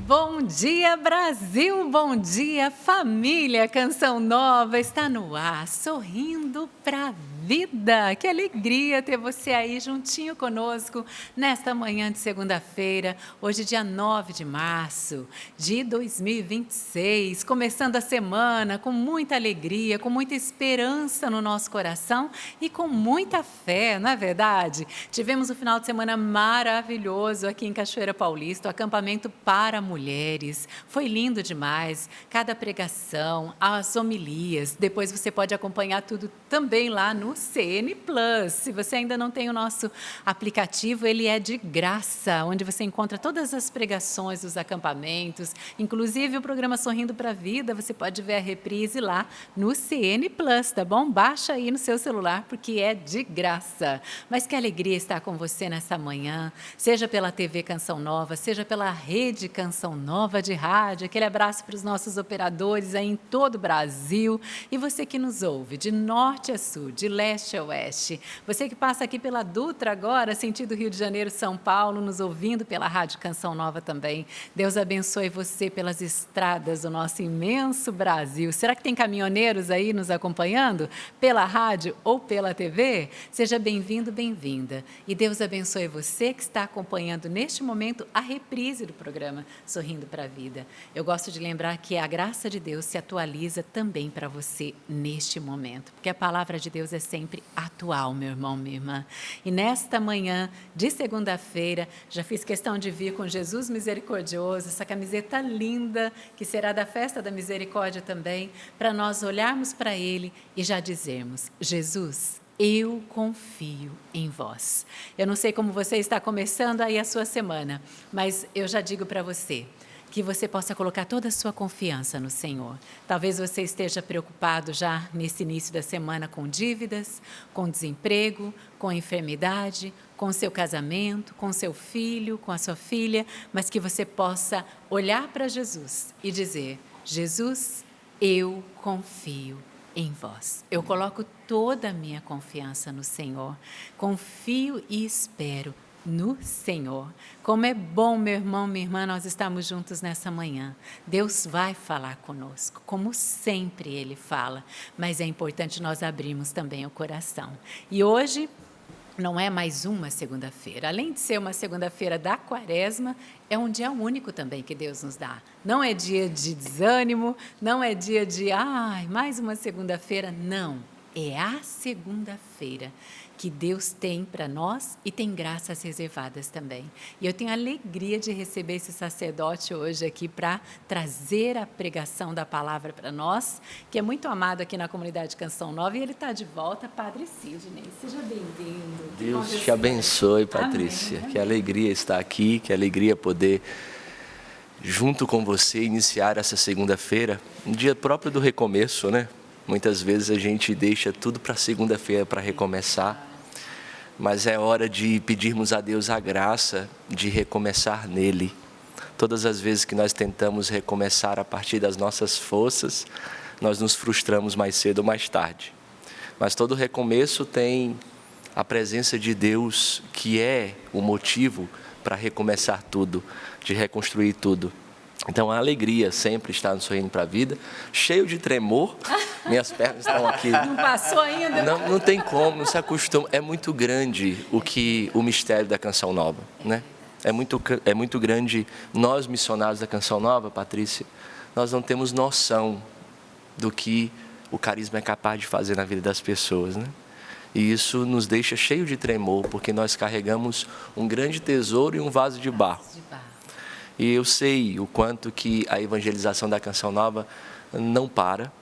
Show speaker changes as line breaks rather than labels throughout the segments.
Bom dia, Brasil! Bom dia, família! Canção Nova está no ar, sorrindo pra vida! Que alegria ter você aí juntinho conosco nesta manhã de segunda-feira, hoje dia 9 de março de 2026, começando a semana com muita alegria, com muita esperança no nosso coração e com muita fé, não é verdade? Tivemos um final de semana maravilhoso aqui em Cachoeira Paulista, o acampamento para mulheres. Foi lindo demais, cada pregação, as homilias. Depois você pode acompanhar tudo também lá no CN Plus. Se você ainda não tem o nosso aplicativo, ele é de graça, onde você encontra todas as pregações dos acampamentos, inclusive o programa Sorrindo para a Vida, você pode ver a reprise lá no CN Plus, tá bom? Baixa aí no seu celular, porque é de graça. Mas que alegria estar com você nessa manhã, seja pela TV Canção Nova, seja pela Rede Canção Nova de rádio. Aquele abraço para os nossos operadores aí em todo o Brasil. E você que nos ouve de norte a sul, de leste a oeste. Você que passa aqui pela Dutra agora, sentido Rio de Janeiro, São Paulo, nos ouvindo pela Rádio Canção Nova também. Deus abençoe você pelas estradas do nosso imenso Brasil. Será que tem caminhoneiros aí nos acompanhando pela rádio ou pela TV? Seja bem-vindo, bem-vinda. E Deus abençoe você que está acompanhando neste momento a reprise do programa Sorrindo para a Vida. Eu gosto de lembrar que a graça de Deus se atualiza também para você neste momento, porque a palavra de Deus é sempre atual, meu irmão, minha irmã. E nesta manhã de segunda-feira, já fiz questão de vir com Jesus Misericordioso, essa camiseta linda, que será da Festa da Misericórdia também, para nós olharmos para Ele e já dizermos: Jesus, eu confio em vós. Eu não sei como você está começando aí a sua semana, mas eu já digo para você que você possa colocar toda a sua confiança no Senhor. Talvez você esteja preocupado já nesse início da semana com dívidas, com desemprego, com enfermidade, com seu casamento, com seu filho, com a sua filha, mas que você possa olhar para Jesus e dizer: Jesus, eu confio em vós. Eu coloco toda a minha confiança no Senhor. Confio e espero no Senhor. Como é bom, meu irmão, minha irmã, nós estamos juntos nessa manhã. Deus vai falar conosco, como sempre Ele fala, mas é importante nós abrirmos também o coração. E hoje não é mais uma segunda-feira. Além de ser uma segunda-feira da Quaresma, é um dia único também que Deus nos dá. Não é dia de desânimo, não é dia de, mais uma segunda-feira. Não, é a segunda-feira que Deus tem para nós e tem graças reservadas também. E eu tenho a alegria de receber esse sacerdote hoje aqui para trazer a pregação da palavra para nós, que é muito amado aqui na comunidade Canção Nova, e ele está de volta, Padre Sidney. Seja bem-vindo.
Deus te abençoe, Patrícia. Amém. Que alegria estar aqui, que alegria poder, junto com você, iniciar essa segunda-feira, um dia próprio do recomeço, né? Muitas vezes a gente deixa tudo para segunda-feira para recomeçar, mas é hora de pedirmos a Deus a graça de recomeçar nele. Todas as vezes que nós tentamos recomeçar a partir das nossas forças, nós nos frustramos mais cedo ou mais tarde. Mas todo recomeço tem a presença de Deus, que é o motivo para recomeçar tudo, de reconstruir tudo. Então, a alegria sempre está no Sorrindo para a Vida, cheio de tremor, minhas pernas estão aqui.
Não passou ainda?
Não tem como, não se acostuma. É muito grande o mistério da Canção Nova, né? É muito grande. Nós, missionários da Canção Nova, Patrícia, nós não temos noção do que o carisma é capaz de fazer na vida das pessoas, né? E isso nos deixa cheio de tremor, porque nós carregamos um grande tesouro e um vaso de barro. E eu sei o quanto que a evangelização da Canção Nova não para.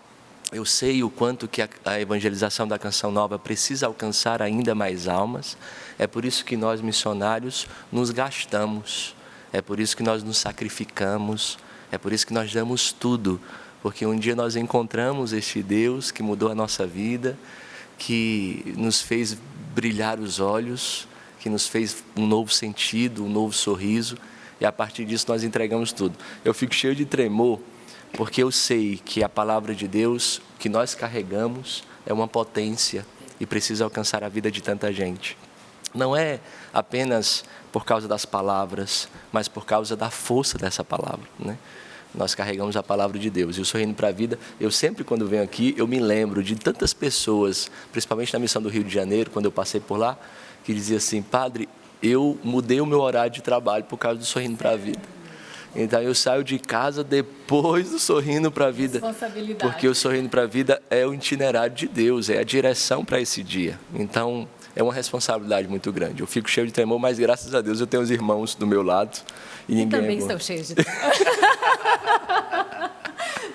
Eu sei o quanto que a evangelização da Canção Nova precisa alcançar ainda mais almas. É por isso que nós, missionários, nos gastamos. É por isso que nós nos sacrificamos. É por isso que nós damos tudo. Porque um dia nós encontramos este Deus que mudou a nossa vida, que nos fez brilhar os olhos, que nos fez um novo sentido, um novo sorriso. E a partir disso nós entregamos tudo. Eu fico cheio de tremor, porque eu sei que a palavra de Deus que nós carregamos é uma potência e precisa alcançar a vida de tanta gente. não é apenas por causa das palavras, mas por causa da força dessa palavra, né? Nós carregamos a palavra de Deus. E o Sorrindo para a Vida, eu sempre, quando venho aqui, eu me lembro de tantas pessoas, principalmente na missão do Rio de Janeiro, quando eu passei por lá, que diziam assim: padre, eu mudei o meu horário de trabalho por causa do Sorrindo para a Vida. Então, eu saio de casa depois do Sorrindo para a Vida. Porque o Sorrindo para a Vida é o itinerário de Deus, é a direção para esse dia. Então, é uma responsabilidade muito grande. Eu fico cheio de temor, mas graças a Deus eu tenho os irmãos do meu lado. E ninguém
também estão cheios de temor.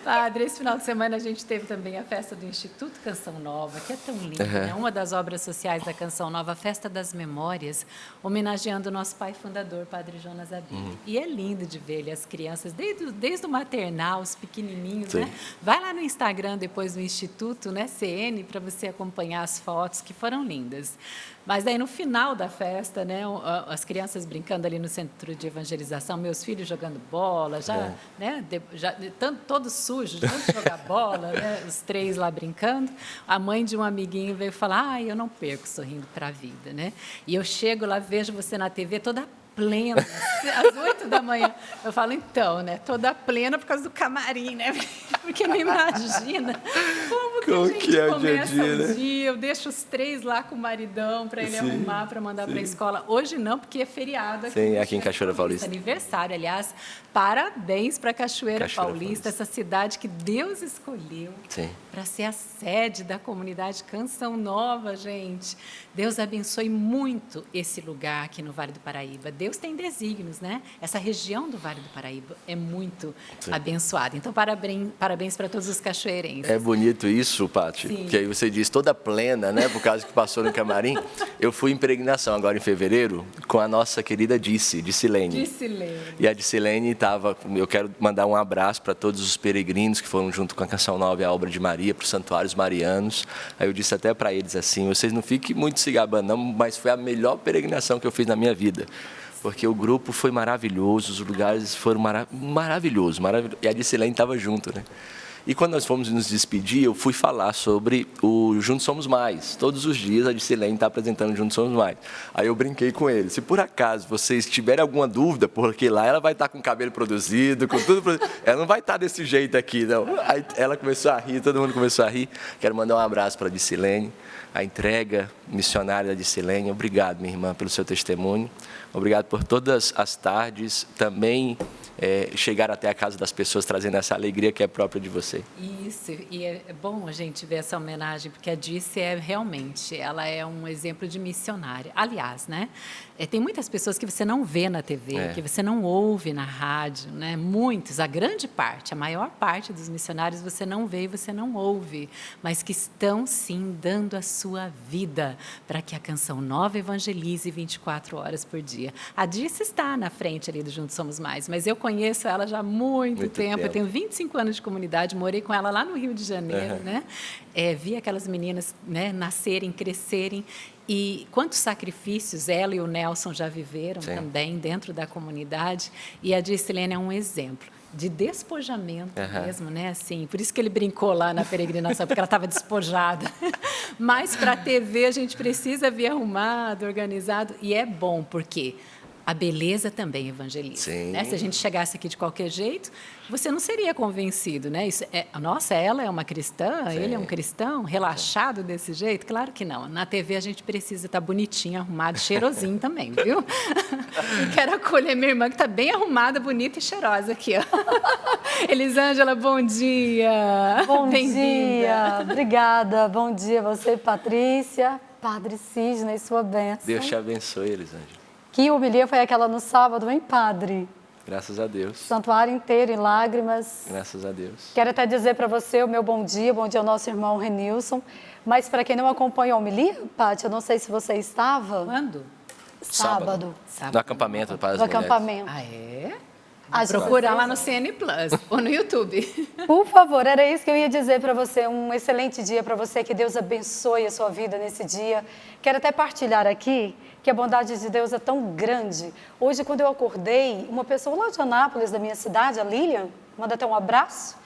Padre, esse final de semana a gente teve também a festa do Instituto Canção Nova, que é tão linda, né? Uma das obras sociais da Canção Nova, a Festa das Memórias, homenageando o nosso pai fundador, Padre Jonas Abib. E é lindo de ver ele, as crianças, desde o maternal, os pequenininhos, né? Vai lá no Instagram depois do Instituto, né, CN, para você acompanhar as fotos, que foram lindas. Mas aí no final da festa, né, as crianças brincando ali no centro de evangelização, meus filhos jogando bola, todos sujos, tanto jogar bola, né, os 3 lá brincando. A mãe de um amiguinho veio falar: eu não perco Sorrindo para a Vida, né? E eu chego lá, vejo você na TV toda plena, às 8 da manhã. Eu falo, então, né? Toda plena por causa do camarim, né? Porque não imagina como a gente começa o dia. Eu deixo os 3 lá com o maridão para ele arrumar, para mandar para a escola. Hoje não, porque é feriado aqui.
Sim, aqui em Cachoeira Paulista.
Aniversário, aliás. Parabéns para Cachoeira Paulista, essa cidade que Deus escolheu para ser a sede da comunidade Canção Nova, gente. Deus abençoe muito esse lugar aqui no Vale do Paraíba. Deus tem desígnios, né? Essa região do Vale do Paraíba é muito abençoada. Então, parabéns para todos os cachoeirenses.
É bonito isso, Paty, que aí você diz toda plena, né? Por causa que passou no camarim. Eu fui em peregrinação agora em fevereiro com a nossa querida Dicilene. E a Dicilene estava... Eu quero mandar um abraço para todos os peregrinos que foram junto com a Canção Nova e a Obra de Maria, para os santuários marianos. Aí eu disse até para eles assim: vocês não fiquem muito se gabando, não, mas foi a melhor peregrinação que eu fiz na minha vida. Porque o grupo foi maravilhoso, os lugares foram maravilhosos. E a Dicilene estava junto, né? E quando nós fomos nos despedir, eu fui falar sobre o Juntos Somos Mais. Todos os dias a Dicilene está apresentando Juntos Somos Mais. Aí eu brinquei com ele: se por acaso vocês tiverem alguma dúvida, porque lá ela vai estar com o cabelo produzido, com tudo produzido. Ela não vai estar desse jeito aqui, não. Aí ela começou a rir, todo mundo começou a rir. Quero mandar um abraço para a Dicilene, a entrega missionária da Dicilene. Obrigado, minha irmã, pelo seu testemunho. Obrigado por todas as tardes também chegar até a casa das pessoas trazendo essa alegria que é própria de você.
Isso, e é bom a gente ver essa homenagem, porque a Dice ela é um exemplo de missionária. Aliás, né, tem muitas pessoas que você não vê na TV, que você não ouve na rádio, né? Muitos, a grande parte, a maior parte dos missionários você não vê e você não ouve, mas que estão sim dando a sua vida para que a Canção Nova evangelize 24 horas por dia. A Dice está na frente ali do Juntos Somos Mais, mas eu conheço ela já há muito tempo. Eu tenho 25 anos de comunidade, morei com ela lá no Rio de Janeiro, né? Vi aquelas meninas, né, nascerem, crescerem. E quantos sacrifícios ela e o Nelson já viveram também dentro da comunidade. E a Dicilene é um exemplo de despojamento mesmo, né? Assim, por isso que ele brincou lá na peregrinação, porque ela estava despojada. Mas para a TV a gente precisa vir arrumado, organizado. E é bom, porque a beleza também evangeliza. Né? Se a gente chegasse aqui de qualquer jeito, você não seria convencido, né? Nossa, ela é uma cristã, ele é um cristão, relaxado desse jeito? Claro que não. Na TV a gente precisa estar bonitinho, arrumado, cheirosinho também, viu? E quero acolher minha irmã, que está bem arrumada, bonita e cheirosa aqui, ó. Elisângela, bom dia.
Bom dia. Obrigada. Bom dia a você, Patrícia, Padre Sidney, sua bênção.
Deus te abençoe, Elisângela.
Que homilia foi aquela no sábado, hein, Padre?
Graças a Deus.
Santuário inteiro em lágrimas.
Graças a Deus.
Quero até dizer para você o meu bom dia ao nosso irmão Renilson. Mas para quem não acompanha a homilia, Paty, eu não sei se você estava.
Quando?
Sábado.
No acampamento para as
no
mulheres.
Acampamento.
Ah, é?
Procurar
lá no CN Plus ou no YouTube.
Por favor, era isso que eu ia dizer para você. Um excelente dia para você, que Deus abençoe a sua vida nesse dia. Quero até partilhar aqui que a bondade de Deus é tão grande. Hoje, quando eu acordei, uma pessoa lá de Anápolis, da minha cidade, a Lilian, manda até um abraço,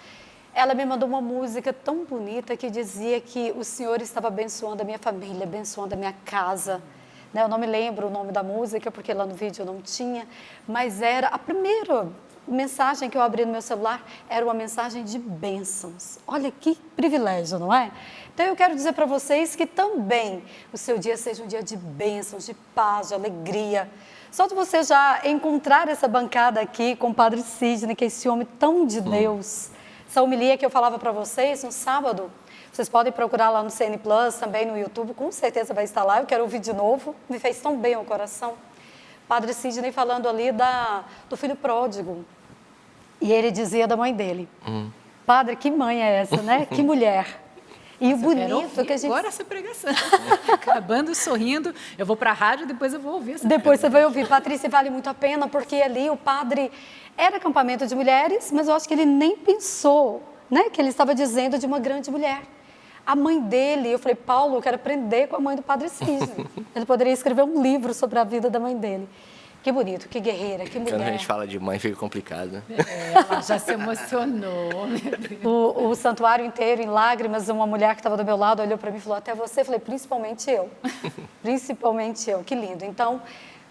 ela me mandou uma música tão bonita que dizia que o Senhor estava abençoando a minha família, abençoando a minha casa, né? Eu não me lembro o nome da música, porque lá no vídeo eu não tinha, mas era a primeira mensagem que eu abri no meu celular, era uma mensagem de bênçãos. Olha que privilégio, não é? Então eu quero dizer para vocês que também o seu dia seja um dia de bênçãos, de paz, de alegria. Só de você já encontrar essa bancada aqui com o Padre Sidney, que é esse homem tão de Deus. Essa homilia que eu falava para vocês no sábado, vocês podem procurar lá no CN Plus, também no YouTube, com certeza vai estar lá. Eu quero ouvir de novo, me fez tão bem ao coração. Padre Sidney falando ali do filho pródigo. E ele dizia da mãe dele. Padre, que mãe é essa, né? Que mulher. E o bonito que a gente...
Agora essa pregação. Acabando sorrindo, eu vou para a rádio e depois eu vou ouvir essa
Depois você vai ouvir. Patrícia, vale muito a pena, porque ali o padre era acampamento de mulheres, mas eu acho que ele nem pensou, né? Que ele estava dizendo de uma grande mulher. A mãe dele, eu falei, Paulo, eu quero aprender com a mãe do Padre Sidney. Ele poderia escrever um livro sobre a vida da mãe dele. Que bonito, que guerreira, que mulher.
Quando a gente fala de mãe, fica complicado, né?
Ela já se emocionou, meu Deus.
O santuário inteiro em lágrimas, uma mulher que estava do meu lado olhou para mim e falou, até você? Eu falei, principalmente eu. Principalmente eu, que lindo. Então,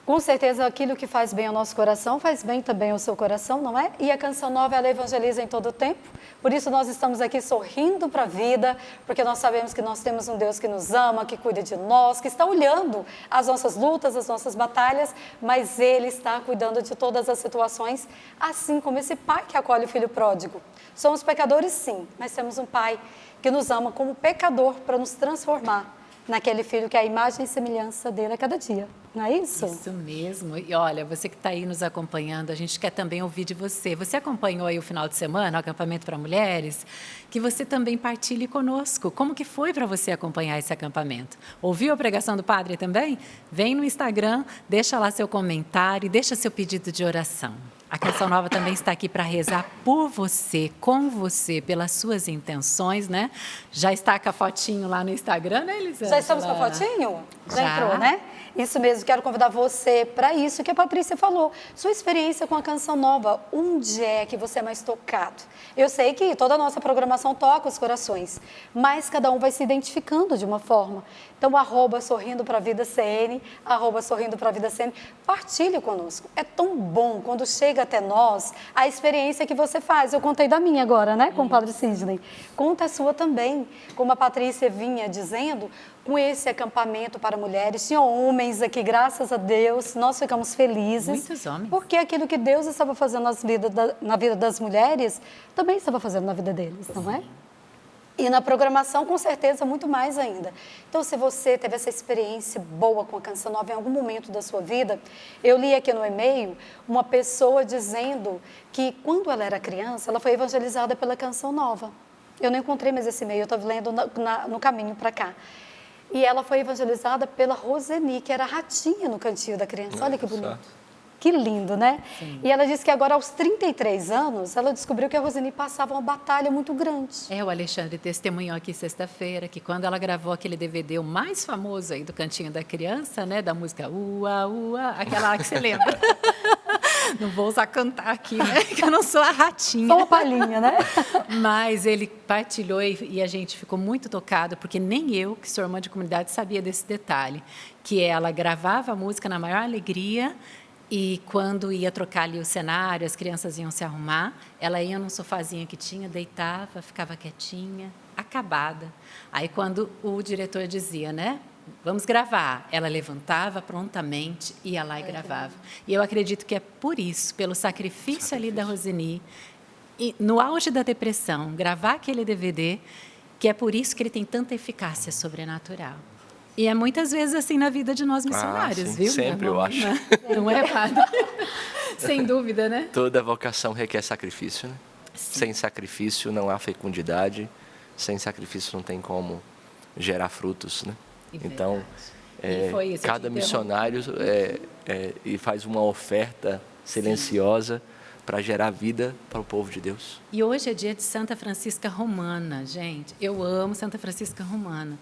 com certeza, aquilo que faz bem ao nosso coração, faz bem também ao seu coração, não é? E a Canção Nova, ela evangeliza em todo o tempo. Por isso, nós estamos aqui sorrindo para a vida, porque nós sabemos que nós temos um Deus que nos ama, que cuida de nós, que está olhando as nossas lutas, as nossas batalhas, mas Ele está cuidando de todas as situações, assim como esse pai que acolhe o filho pródigo. Somos pecadores, sim, mas temos um pai que nos ama como pecador para nos transformar naquele filho que é a imagem e semelhança dele a cada dia. Não é isso?
Isso mesmo. E olha, você que está aí nos acompanhando, a gente quer também ouvir de você. Você acompanhou aí o final de semana, o acampamento para mulheres? Que você também partilhe conosco. Como que foi para você acompanhar esse acampamento? Ouviu a pregação do padre também? Vem no Instagram, deixa lá seu comentário e deixa seu pedido de oração. A Canção Nova também está aqui para rezar por você, com você, pelas suas intenções, né? Já está com a fotinho lá no Instagram, né, Elisângela?
Já estamos com a fotinho?
Já
entrou, né? Isso mesmo, quero convidar você para isso que a Patrícia falou. Sua experiência com a Canção Nova, onde é que você é mais tocado? Eu sei que toda a nossa programação toca os corações, mas cada um vai se identificando de uma forma. Então, @Sorrindo pra Vida CN, @Sorrindo pra Vida CN, partilhe conosco. É tão bom quando chega até nós a experiência que você faz. Eu contei da minha agora, né, com o Padre Sidney. Conta a sua também, como a Patrícia vinha dizendo, com esse acampamento para mulheres. Tinha homens aqui, graças a Deus, nós ficamos felizes.
Muitos homens.
Porque aquilo que Deus estava fazendo na vida das mulheres, também estava fazendo na vida deles, não é? E na programação, com certeza, muito mais ainda. Então, se você teve essa experiência boa com a Canção Nova em algum momento da sua vida, eu li aqui no e-mail uma pessoa dizendo que, quando ela era criança, ela foi evangelizada pela Canção Nova. Eu não encontrei mais esse e-mail, eu estava lendo no caminho para cá. E ela foi evangelizada pela Roseni, que era a ratinha no cantinho da criança. Olha que bonito. Que lindo, né? Sim. E ela disse que agora, aos 33 anos, ela descobriu que a Roseni passava uma batalha muito grande.
O Alexandre testemunhou aqui sexta-feira que quando ela gravou aquele DVD, o mais famoso aí do Cantinho da Criança, né? Da música Ua, Ua, aquela lá que você lembra. Não vou usar cantar aqui, né? Que eu não sou a ratinha.
Só uma palhinha, né?
Mas ele partilhou e a gente ficou muito tocado, porque nem eu, que sou irmã de comunidade, sabia desse detalhe. Que ela gravava a música na maior alegria. E quando ia trocar ali o cenário, as crianças iam se arrumar, ela ia num sofazinho que tinha, deitava, ficava quietinha, acabada. Aí quando o diretor dizia, né, vamos gravar, ela levantava prontamente, ia lá e gravava. E eu acredito que é por isso, pelo sacrifício ali da Roseni, e no auge da depressão, gravar aquele DVD, que é por isso que ele tem tanta eficácia sobrenatural. E é muitas vezes assim na vida de nós missionários,
sim,
viu?
Sempre, eu acho.
Não é, padre? Sem dúvida, né?
Toda vocação requer sacrifício, né? Sem sacrifício não há fecundidade, sem sacrifício não tem como gerar frutos, né? Então, cada missionário e faz uma oferta silenciosa para gerar vida para o povo de Deus.
E hoje é dia de Santa Francisca Romana, gente. Eu amo Santa Francisca Romana.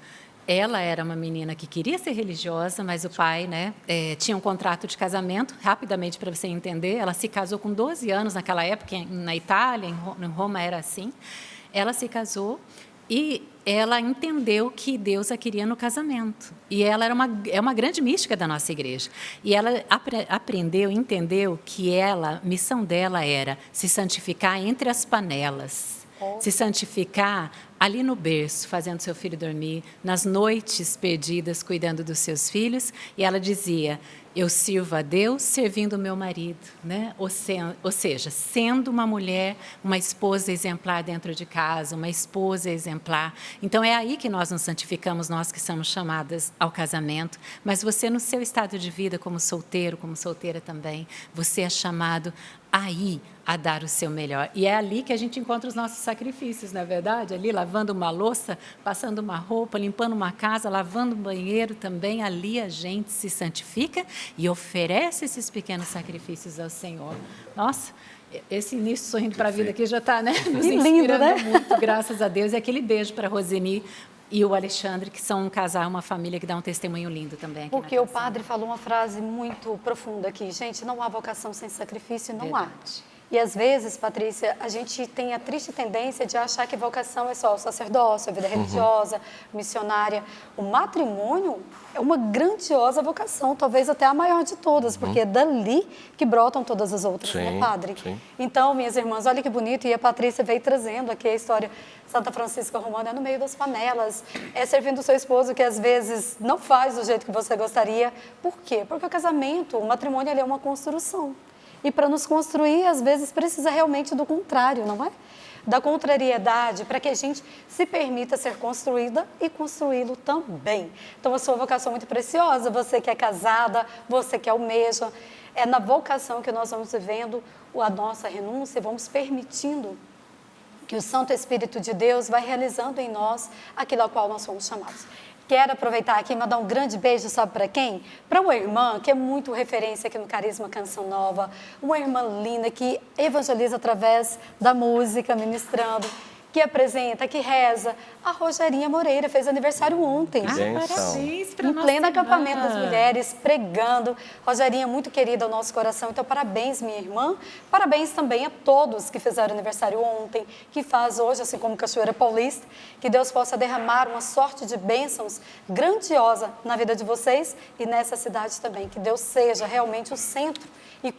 Ela era uma menina que queria ser religiosa, mas o pai, né, tinha um contrato de casamento, rapidamente para você entender. Ela se casou com 12 anos naquela época, na Itália, em Roma era assim. Ela se casou e ela entendeu que Deus a queria no casamento. E ela é uma grande mística da nossa igreja. E ela aprendeu, entendeu que a missão dela era se santificar entre as panelas, se santificar ali no berço, fazendo seu filho dormir, nas noites perdidas, cuidando dos seus filhos. E ela dizia: eu sirvo a Deus servindo o meu marido, né? Ou seja, sendo uma mulher, uma esposa exemplar dentro de casa, uma esposa exemplar. Então, é aí que nós nos santificamos, nós que somos chamadas ao casamento. Mas você, no seu estado de vida, como solteiro, como solteira também, você é chamado aí a dar o seu melhor. E é ali que a gente encontra os nossos sacrifícios, não é verdade? Ali, lavando uma louça, passando uma roupa, limpando uma casa, lavando um banheiro também, ali a gente se santifica e oferece esses pequenos sacrifícios ao Senhor. Nossa, esse início Sorrindo para a Vida aqui já está, né, nos inspirando muito, graças a Deus. E aquele beijo para a Roseni e o Alexandre, que são um casal, uma família que dá um testemunho lindo também aqui.
Porque o padre falou uma frase muito profunda aqui. Gente, não há vocação sem sacrifício, não há. E às vezes, Patrícia, a gente tem a triste tendência de achar que vocação é só o sacerdócio, a vida religiosa, missionária. O matrimônio é uma grandiosa vocação, talvez até a maior de todas, porque é dali que brotam todas as outras, né, padre? Sim. Então, minhas irmãs, olha que bonito, e a Patrícia veio trazendo aqui a história. Santa Francisca Romana é no meio das panelas, é servindo o seu esposo que às vezes não faz do jeito que você gostaria. Por quê? Porque o casamento, o matrimônio, ele é uma construção. E para nos construir, às vezes, precisa realmente do contrário, não é? Da contrariedade, para que a gente se permita ser construída e construí-lo também. Então, a sua vocação é muito preciosa, você que é casada, você que almeja. É na vocação que nós vamos vivendo a nossa renúncia, vamos permitindo que o Santo Espírito de Deus vai realizando em nós aquilo a qual nós fomos chamados. Quero aproveitar aqui e mandar um grande beijo, sabe para quem? Para uma irmã que é muito referência aqui no Carisma Canção Nova, uma irmã linda que evangeliza através da música, ministrando, que apresenta, que reza. A Rogerinha Moreira fez aniversário ontem.
Parabéns para
em pleno acampamento das mulheres, pregando. Rogerinha, muito querida ao nosso coração. Então, parabéns, minha irmã. Parabéns também a todos que fizeram aniversário ontem, que faz hoje, assim como Cachoeira Paulista. Que Deus possa derramar uma sorte de bênçãos grandiosa na vida de vocês e nessa cidade também. Que Deus seja realmente o centro e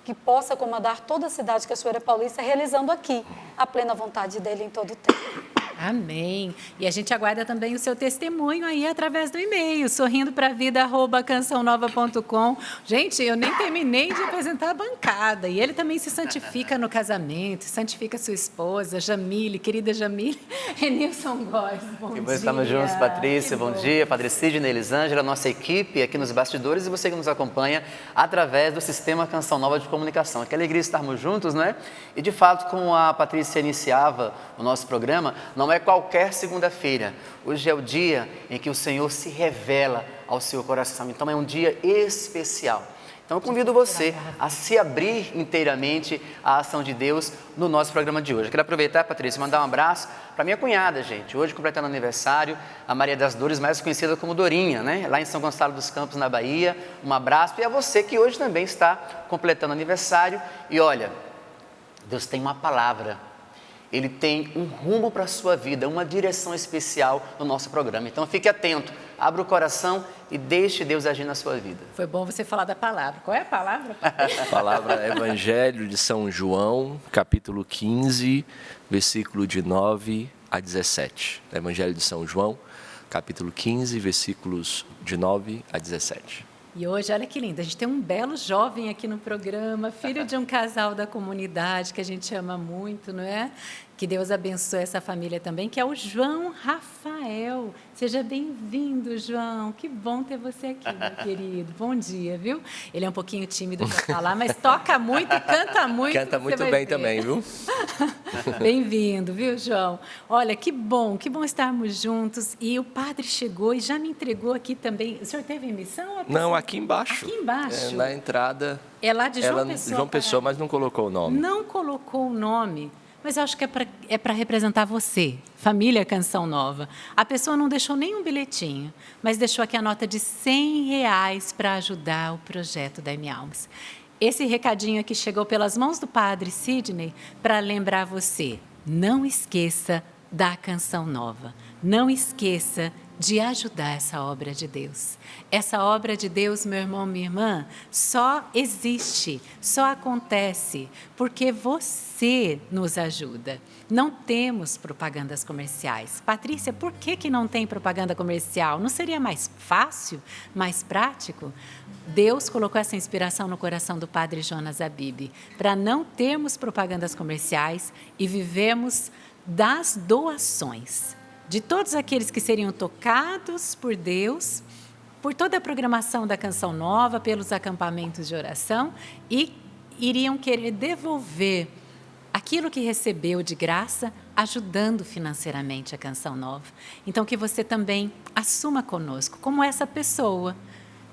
que possa comandar toda a cidade de Cachoeira Paulista, realizando aqui a plena vontade dele em todo o tempo.
Amém. E a gente aguarda também o seu testemunho aí através do e-mail, sorrindopravida@cançãonova.com. Gente, eu nem terminei de apresentar a bancada. E ele também se santifica no casamento, santifica sua esposa, Jamile, querida Jamile, Renilson Góes. Bom dia.
Estamos juntos, Patrícia. Bom dia. Padre Sidney, Elisângela, nossa equipe aqui nos bastidores e você que nos acompanha através do Sistema Canção Nova de Comunicação. Que alegria estarmos juntos, não é? E de fato, como a Patrícia iniciava o nosso programa, não é qualquer segunda-feira. Hoje é o dia em que o Senhor se revela ao seu coração. Então é um dia especial. Então eu convido você a se abrir inteiramente à ação de Deus no nosso programa de hoje. Eu quero aproveitar, Patrícia, e mandar um abraço para minha cunhada, gente. Hoje completando aniversário, a Maria das Dores, mais conhecida como Dorinha, né? Lá em São Gonçalo dos Campos, na Bahia. Um abraço. E a você que hoje também está completando aniversário. E olha, Deus tem uma palavra. Ele tem um rumo para a sua vida, uma direção especial no nosso programa. Então, fique atento, abra o coração e deixe Deus agir na sua vida.
Foi bom você falar da palavra. Qual é a palavra?
A palavra é Evangelho de São João, capítulo 15, versículo de 9 a 17. Evangelho de São João, capítulo 15, versículos de 9 a 17.
E hoje, olha que lindo, a gente tem um belo jovem aqui no programa, filho de um casal da comunidade que a gente ama muito, não é? Que Deus abençoe essa família também, que é o João Rafael. Seja bem-vindo, João. Que bom ter você aqui, meu querido. Bom dia, viu? Ele é um pouquinho tímido para falar, mas toca muito e canta muito.
Canta muito bem também, viu?
Bem-vindo, viu, João? Olha, que bom estarmos juntos. E o padre chegou e já me entregou aqui também. O senhor teve missão?
Não, aqui embaixo.
Aqui embaixo.
Na entrada.
É lá de João Pessoa.
João Pessoa, mas não colocou o nome.
Não colocou o nome. Mas eu acho que é para representar você, família Canção Nova. A pessoa não deixou nenhum bilhetinho, mas deixou aqui a nota de R$100 para ajudar o projeto da M-Almas. Esse recadinho aqui chegou pelas mãos do padre Sidney para lembrar você, não esqueça da Canção Nova. Não esqueça de ajudar essa obra de Deus. Essa obra de Deus, meu irmão, minha irmã, só existe, só acontece porque você nos ajuda. Não temos propagandas comerciais. Patrícia, por que não tem propaganda comercial? Não seria mais fácil, mais prático? Deus colocou essa inspiração no coração do Padre Jonas Abib, para não termos propagandas comerciais e vivemos das doações de todos aqueles que seriam tocados por Deus, por toda a programação da Canção Nova, pelos acampamentos de oração, e iriam querer devolver aquilo que recebeu de graça, ajudando financeiramente a Canção Nova. Então, que você também assuma conosco, como essa pessoa,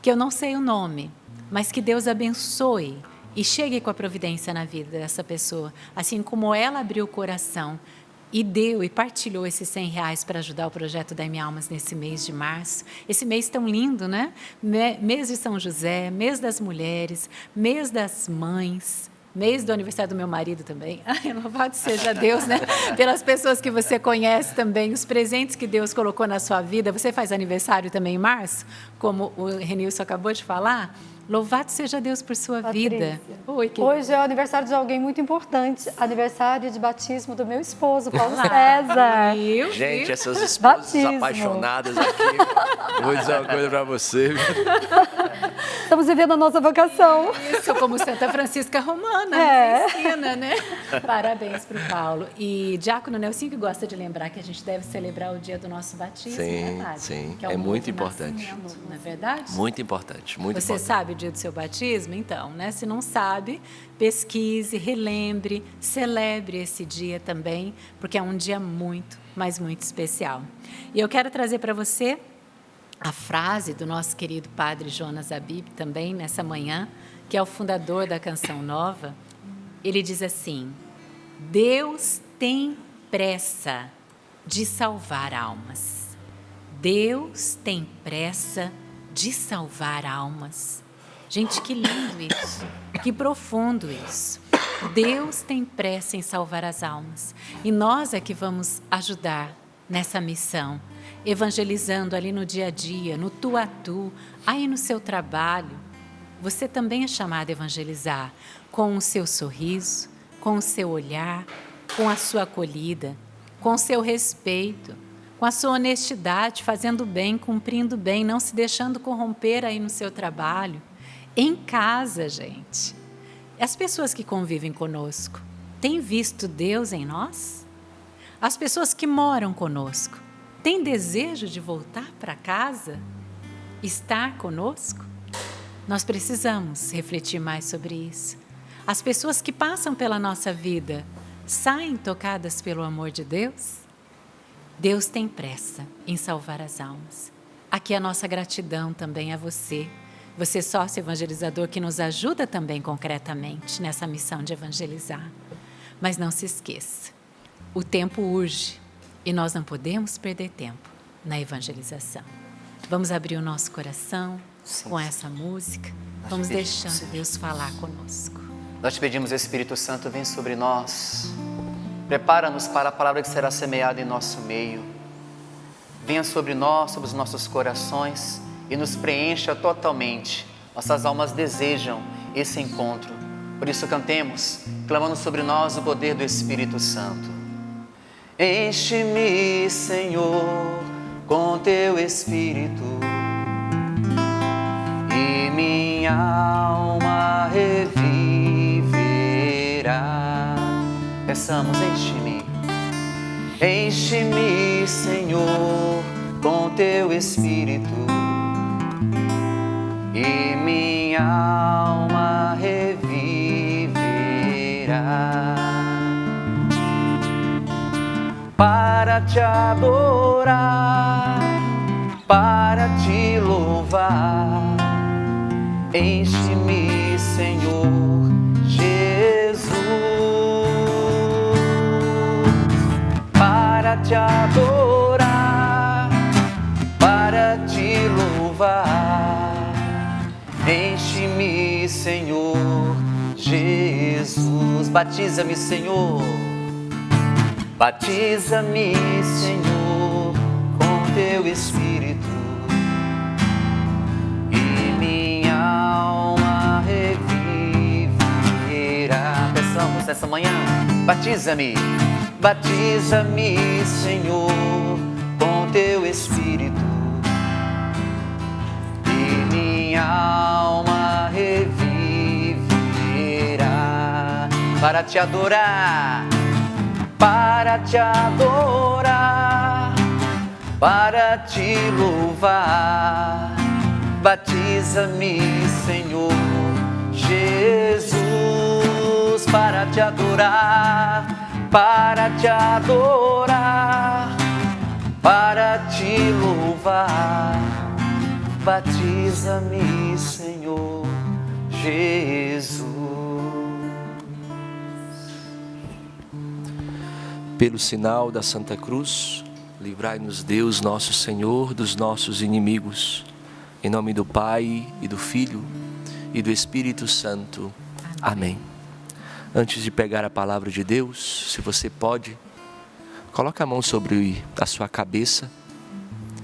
que eu não sei o nome, mas que Deus abençoe e chegue com a providência na vida dessa pessoa, assim como ela abriu o coração e deu e partilhou esses R$100 para ajudar o projeto da Minha Almas nesse mês de março. Esse mês tão lindo, né? Mês de São José, mês das mulheres, mês das mães, mês do aniversário do meu marido também. Ai, louvado seja Deus, né? Pelas pessoas que você conhece também, os presentes que Deus colocou na sua vida. Você faz aniversário também em março, como o Renilson acabou de falar? Louvado seja Deus por sua vida.
Oi, hoje é o aniversário de alguém muito importante. Aniversário de batismo do meu esposo, Paulo César.
Gente, essas esposas apaixonadas aqui. Vou dizer uma coisa para você.
Estamos vivendo a nossa vocação.
Isso, como Santa Francisca Romana, ensina, né? Parabéns para o Paulo. E Diácono Nelson que gosta de lembrar que a gente deve celebrar o dia do nosso batismo,
sim,
né, Padre?
sim,
que é
muito importante.
Não é verdade?
Muito importante, muito
Você
importante.
sabe o dia do seu batismo? Então, né? Se não sabe, pesquise, relembre, celebre esse dia também, porque é um dia muito, mas muito especial. E eu quero trazer para você a frase do nosso querido Padre Jonas Abib também, nessa manhã, que é o fundador da Canção Nova. Ele diz assim: Deus tem pressa de salvar almas. Deus tem pressa de salvar almas. Gente, que lindo isso, que profundo isso. Deus tem pressa em salvar as almas. E nós é que vamos ajudar nessa missão, evangelizando ali no dia a dia, no tu a tu, aí no seu trabalho. Você também é chamado a evangelizar com o seu sorriso, com o seu olhar, com a sua acolhida, com o seu respeito, com a sua honestidade, fazendo bem, cumprindo bem, não se deixando corromper aí no seu trabalho. Em casa, gente, as pessoas que convivem conosco têm visto Deus em nós? As pessoas que moram conosco têm desejo de voltar para casa? Estar conosco? Nós precisamos refletir mais sobre isso. As pessoas que passam pela nossa vida saem tocadas pelo amor de Deus? Deus tem pressa em salvar as almas. Aqui a nossa gratidão também a você. Você, sócio evangelizador, que nos ajuda também concretamente nessa missão de evangelizar. Mas não se esqueça, o tempo urge e nós não podemos perder tempo na evangelização. Vamos abrir o nosso coração com essa música. Vamos deixando Deus falar conosco.
Nós te pedimos, Espírito Santo, vem sobre nós. Prepara-nos para a palavra que será semeada em nosso meio. Venha sobre nós, sobre os nossos corações e nos preencha totalmente. Nossas almas desejam esse encontro. Por isso cantemos, clamando sobre nós o poder do Espírito Santo. Enche-me, Senhor, com teu Espírito, e minha alma reviverá. Peçamos, enche-me. Enche-me, Senhor, com teu Espírito, e minha alma reviverá. Para te adorar, para te louvar, enche-me, Senhor Jesus. Para te adorar, para te louvar, enche-me, Senhor Jesus. Batiza-me, Senhor. Batiza-me, Senhor, com teu Espírito, e minha alma reviverá. Peçamos nessa manhã, batiza-me, batiza-me, Senhor, com teu Espírito, e minha alma reviverá, para te adorar, para te adorar, para te louvar. Batiza-me, Senhor Jesus, para te adorar, para te adorar, para te louvar. Batiza-me, Senhor Jesus.
Pelo sinal da Santa Cruz, livrai-nos Deus, nosso Senhor, dos nossos inimigos. Em nome do Pai, e do Filho, e do Espírito Santo. Amém. Antes de pegar a palavra de Deus, se você pode, coloque a mão sobre a sua cabeça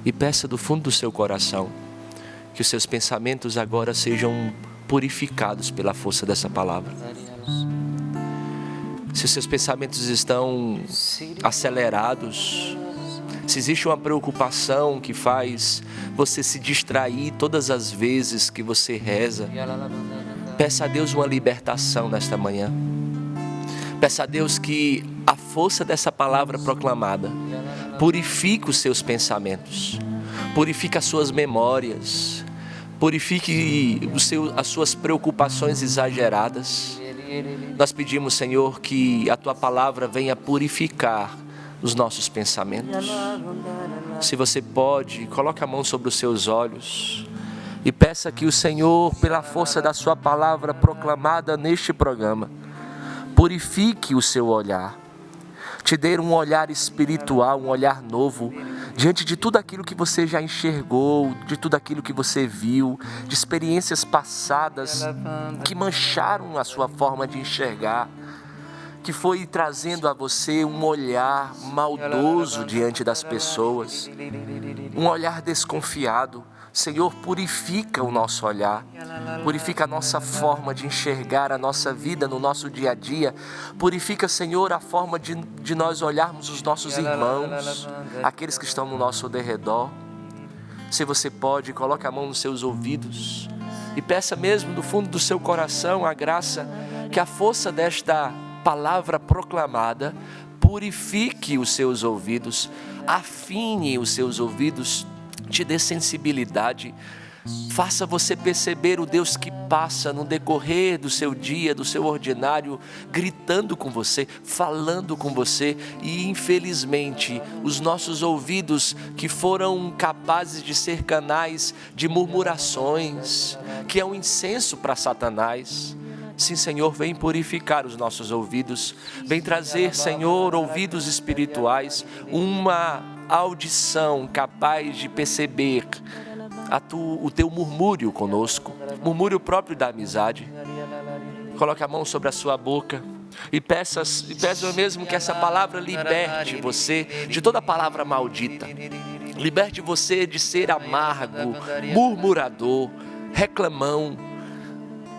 e peça do fundo do seu coração que os seus pensamentos agora sejam purificados pela força dessa palavra. Se os seus pensamentos estão acelerados, se existe uma preocupação que faz você se distrair todas as vezes que você reza, peça a Deus uma libertação nesta manhã. Peça a Deus que a força dessa palavra proclamada purifique os seus pensamentos, purifique as suas memórias, purifique as suas preocupações exageradas. Nós pedimos, Senhor, que a Tua palavra venha purificar os nossos pensamentos. Se você pode, coloque a mão sobre os seus olhos e peça que o Senhor, pela força da Sua palavra proclamada neste programa, purifique o seu olhar, te dê um olhar espiritual, um olhar novo, diante de tudo aquilo que você já enxergou, de tudo aquilo que você viu, de experiências passadas que mancharam a sua forma de enxergar, que foi trazendo a você um olhar maldoso diante das pessoas, um olhar desconfiado. Senhor, purifica o nosso olhar, purifica a nossa forma de enxergar a nossa vida no nosso dia a dia, purifica, Senhor, a forma de nós olharmos os nossos irmãos, aqueles que estão no nosso derredor. Se você pode, coloque a mão nos seus ouvidos e peça mesmo do fundo do seu coração a graça que a força desta palavra proclamada purifique os seus ouvidos, afine os seus ouvidos, te dê sensibilidade, faça você perceber o Deus que passa no decorrer do seu dia, do seu ordinário, gritando com você, falando com você. E infelizmente os nossos ouvidos, que foram capazes de ser canais de murmurações, que é um incenso para Satanás, sim, Senhor, vem purificar os nossos ouvidos, vem trazer, Senhor, ouvidos espirituais, uma audição capaz de perceber o teu murmúrio conosco, murmúrio próprio da amizade. Coloque a mão sobre a sua boca e peça mesmo que essa palavra liberte você de toda palavra maldita, liberte você de ser amargo, murmurador, reclamão.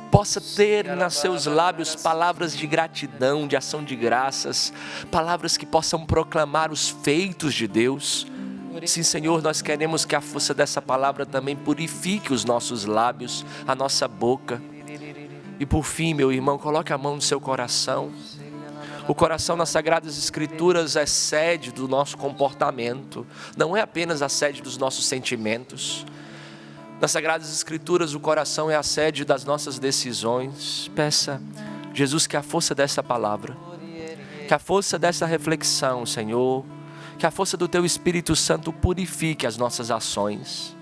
Possa ter nos seus lábios palavras de gratidão, de ação de graças, palavras que possam proclamar os feitos de Deus. Sim, Senhor, nós queremos que a força dessa palavra também purifique os nossos lábios, a nossa boca. E por fim, meu irmão, coloque a mão no seu coração. O coração nas Sagradas Escrituras é sede do nosso comportamento, não é apenas a sede dos nossos sentimentos. Nas Sagradas Escrituras, o coração é a sede das nossas decisões. Peça, Jesus, que a força dessa palavra, que a força dessa reflexão, Senhor, que a força do Teu Espírito Santo purifique as nossas ações,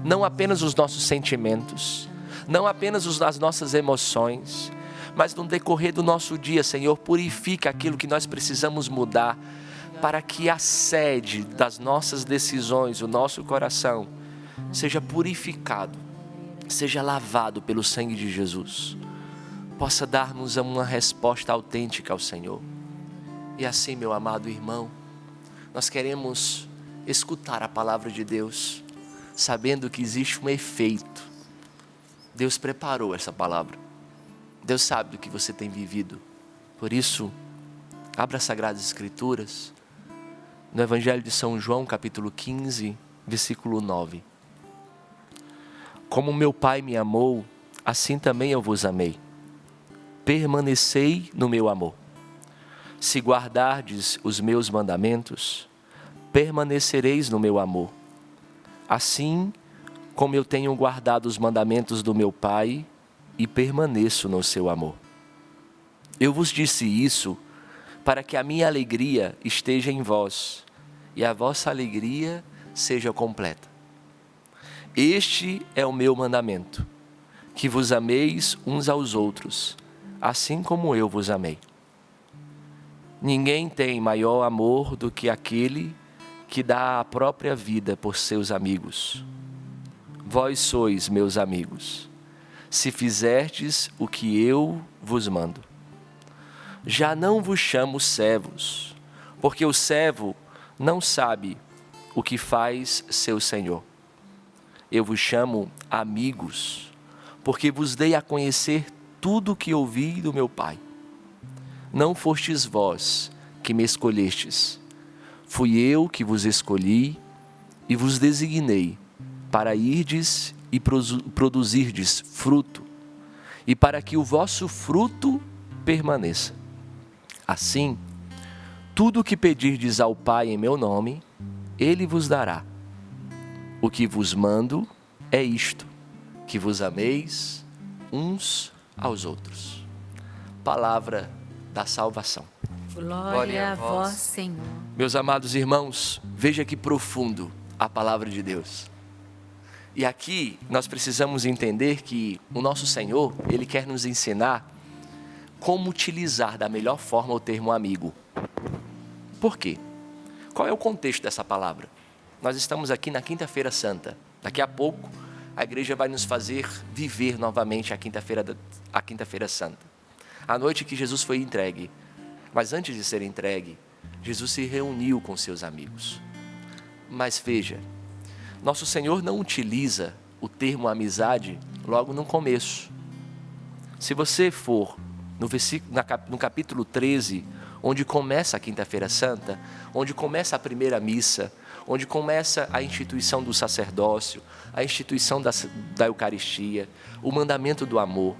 não apenas os nossos sentimentos, não apenas as nossas emoções, mas no decorrer do nosso dia, Senhor, purifica aquilo que nós precisamos mudar, para que a sede das nossas decisões, o nosso coração, seja purificado, seja lavado pelo sangue de Jesus, possa dar-nos uma resposta autêntica ao Senhor. E assim, meu amado irmão, nós queremos escutar a palavra de Deus, sabendo que existe um efeito. Deus preparou essa palavra. Deus sabe do que você tem vivido. Por isso, abra as Sagradas Escrituras, no Evangelho de São João, capítulo 15, versículo 9. Como meu Pai me amou, assim também eu vos amei. Permanecei no meu amor. Se guardardes os meus mandamentos, permanecereis no meu amor. Assim como eu tenho guardado os mandamentos do meu Pai e permaneço no seu amor. Eu vos disse isso para que a minha alegria esteja em vós e a vossa alegria seja completa. Este é o meu mandamento, que vos ameis uns aos outros, assim como eu vos amei. Ninguém tem maior amor do que aquele que dá a própria vida por seus amigos. Vós sois meus amigos, se fizerdes o que eu vos mando. Já não vos chamo servos, porque o servo não sabe o que faz seu senhor. Eu vos chamo amigos, porque vos dei a conhecer tudo o que ouvi do meu Pai. Não fostes vós que me escolhestes, fui eu que vos escolhi e vos designei para irdes e produzirdes fruto, e para que o vosso fruto permaneça. Assim, tudo o que pedirdes ao Pai em meu nome, Ele vos dará. O que vos mando é isto, que vos ameis uns aos outros. Palavra da salvação.
Glória a vós, Senhor.
Meus amados irmãos, veja que profundo a palavra de Deus. E aqui nós precisamos entender que o nosso Senhor, Ele quer nos ensinar como utilizar da melhor forma o termo amigo. Por quê? Qual é o contexto dessa palavra? Nós estamos aqui na Quinta-feira Santa. Daqui a pouco a igreja vai nos fazer viver novamente a Quinta-feira Santa. A noite que Jesus foi entregue. Mas antes de ser entregue, Jesus se reuniu com seus amigos. Mas veja, nosso Senhor não utiliza o termo amizade logo no começo. Se você for no capítulo 13, onde começa a Quinta-feira Santa, onde começa a primeira missa, onde começa a instituição do sacerdócio, a instituição da Eucaristia, o mandamento do amor,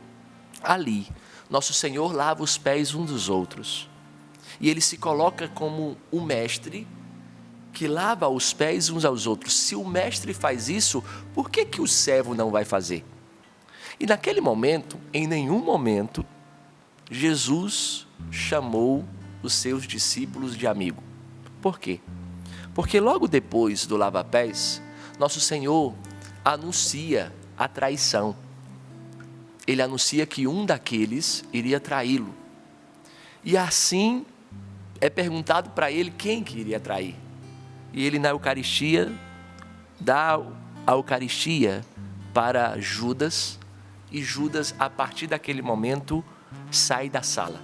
ali, nosso Senhor lava os pés uns dos outros. E Ele se coloca como o mestre que lava os pés uns aos outros. Se o mestre faz isso, por que o servo não vai fazer? E naquele momento, em nenhum momento, Jesus chamou os seus discípulos de amigo. Por quê? Porque logo depois do lava-pés, nosso Senhor anuncia a traição. Ele anuncia que um daqueles iria traí-lo. E assim é perguntado para ele quem que iria trair. E ele na Eucaristia dá a Eucaristia para Judas. E Judas, a partir daquele momento, sai da sala.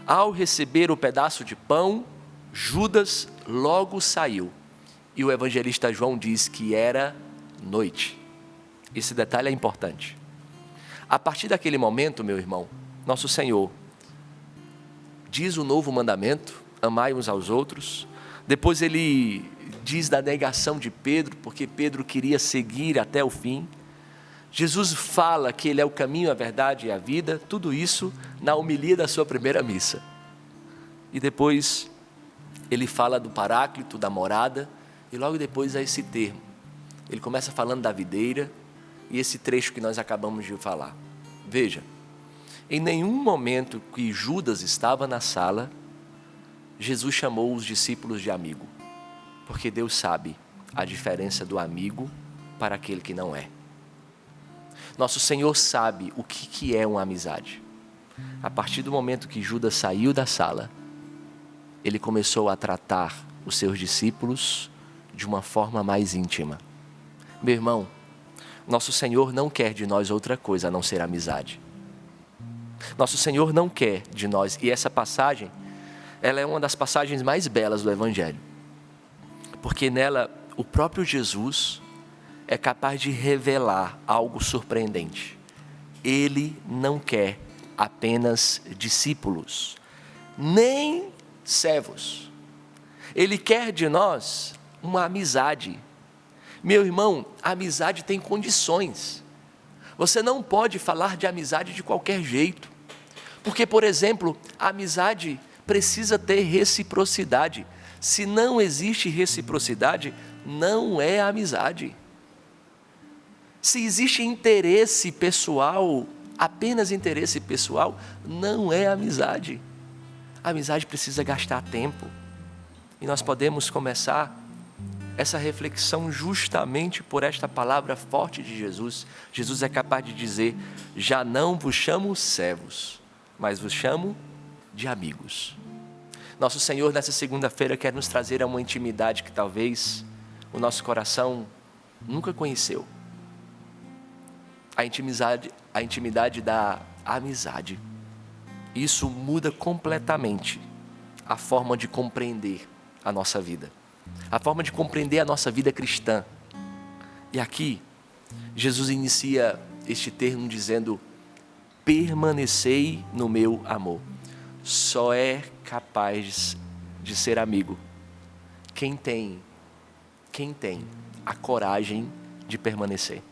Ao receber o pedaço de pão, Judas logo saiu. E o evangelista João diz que era noite. Esse detalhe é importante. A partir daquele momento, meu irmão, nosso Senhor diz o novo mandamento, amai uns aos outros. Depois ele diz da negação de Pedro, porque Pedro queria seguir até o fim. Jesus fala que Ele é o caminho, a verdade e a vida, tudo isso na homilia da sua primeira missa. E depois Ele fala do Paráclito, da morada, e logo depois é esse termo. Ele começa falando da videira, e esse trecho que nós acabamos de falar. Veja, em nenhum momento que Judas estava na sala, Jesus chamou os discípulos de amigo, porque Deus sabe a diferença do amigo para aquele que não é. Nosso Senhor sabe o que é uma amizade. A partir do momento que Judas saiu da sala, Ele começou a tratar os seus discípulos de uma forma mais íntima. Meu irmão, nosso Senhor não quer de nós outra coisa a não ser amizade. Nosso Senhor não quer de nós, e essa passagem ela é uma das passagens mais belas do Evangelho, porque nela o próprio Jesus é capaz de revelar algo surpreendente. Ele não quer apenas discípulos, nem servos. Ele quer de nós uma amizade. Meu irmão, a amizade tem condições. Você não pode falar de amizade de qualquer jeito. Porque, por exemplo, a amizade precisa ter reciprocidade. Se não existe reciprocidade, não é amizade. Se existe interesse pessoal, apenas interesse pessoal, não é amizade. A amizade precisa gastar tempo. E nós podemos começar essa reflexão justamente por esta palavra forte de Jesus. Jesus é capaz de dizer: já não vos chamo servos, mas vos chamo de amigos. Nosso Senhor, nessa segunda-feira, quer nos trazer a uma intimidade que talvez o nosso coração nunca conheceu. A intimidade da amizade. Isso muda completamente a forma de compreender a nossa vida, a forma de compreender a nossa vida cristã. E aqui, Jesus inicia este termo dizendo: permanecei no meu amor. Só é capaz de ser amigo quem tem a coragem de permanecer.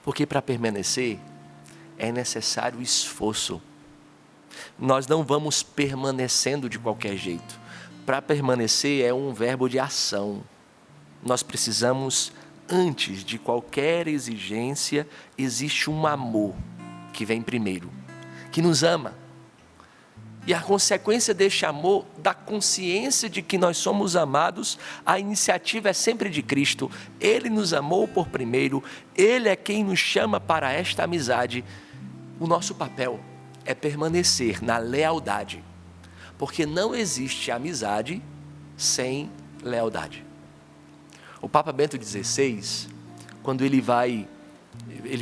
Porque para permanecer é necessário esforço. Nós não vamos permanecendo de qualquer jeito. Para permanecer é um verbo de ação. Nós precisamos, antes de qualquer exigência, existe um amor que vem primeiro, que nos ama. E a consequência deste amor, da consciência de que nós somos amados, a iniciativa é sempre de Cristo. Ele nos amou por primeiro, Ele é quem nos chama para esta amizade. O nosso papel é permanecer na lealdade, porque não existe amizade sem lealdade. O Papa Bento XVI, quando ele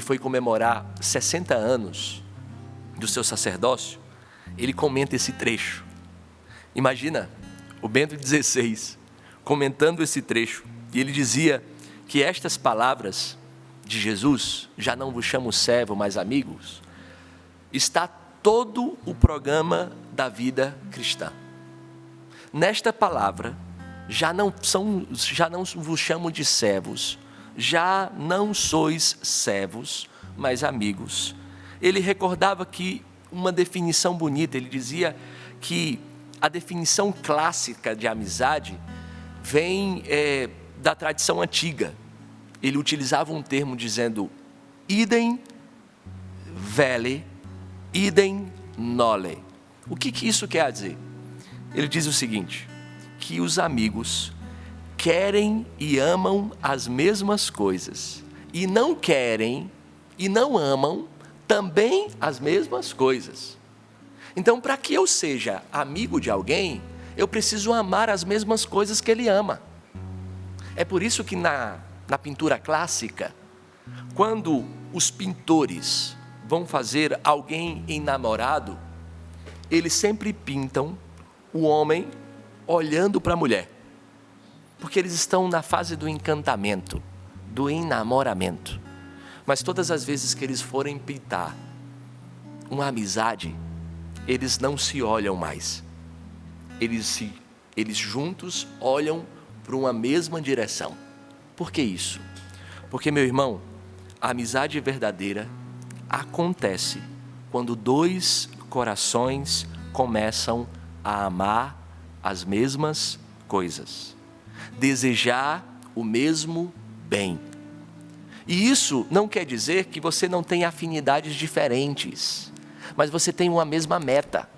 foi comemorar 60 anos do seu sacerdócio, ele comenta esse trecho. Imagina o Bento XVI comentando esse trecho, e ele dizia que estas palavras de Jesus, já não vos chamo servo, mas amigos, está todo o programa da vida cristã. Nesta palavra, já não vos chamo de servos, já não sois servos, mas amigos. Ele recordava que uma definição bonita, ele dizia que a definição clássica de amizade vem da tradição antiga. Ele utilizava um termo dizendo: idem vele, idem nole. O que isso quer dizer? Ele diz o seguinte: que os amigos querem e amam as mesmas coisas, e não querem e não amam também as mesmas coisas. Então, para que eu seja amigo de alguém, eu preciso amar as mesmas coisas que ele ama. É por isso que na pintura clássica, quando os pintores vão fazer alguém enamorado, eles sempre pintam o homem olhando para a mulher, porque eles estão na fase do encantamento, do enamoramento. Mas todas as vezes que eles forem pintar uma amizade, eles não se olham mais. Eles juntos olham para uma mesma direção. Por que isso? Porque, meu irmão, a amizade verdadeira acontece quando dois corações começam a amar as mesmas coisas, desejar o mesmo bem. E isso não quer dizer que você não tem afinidades diferentes, mas você tem uma mesma meta.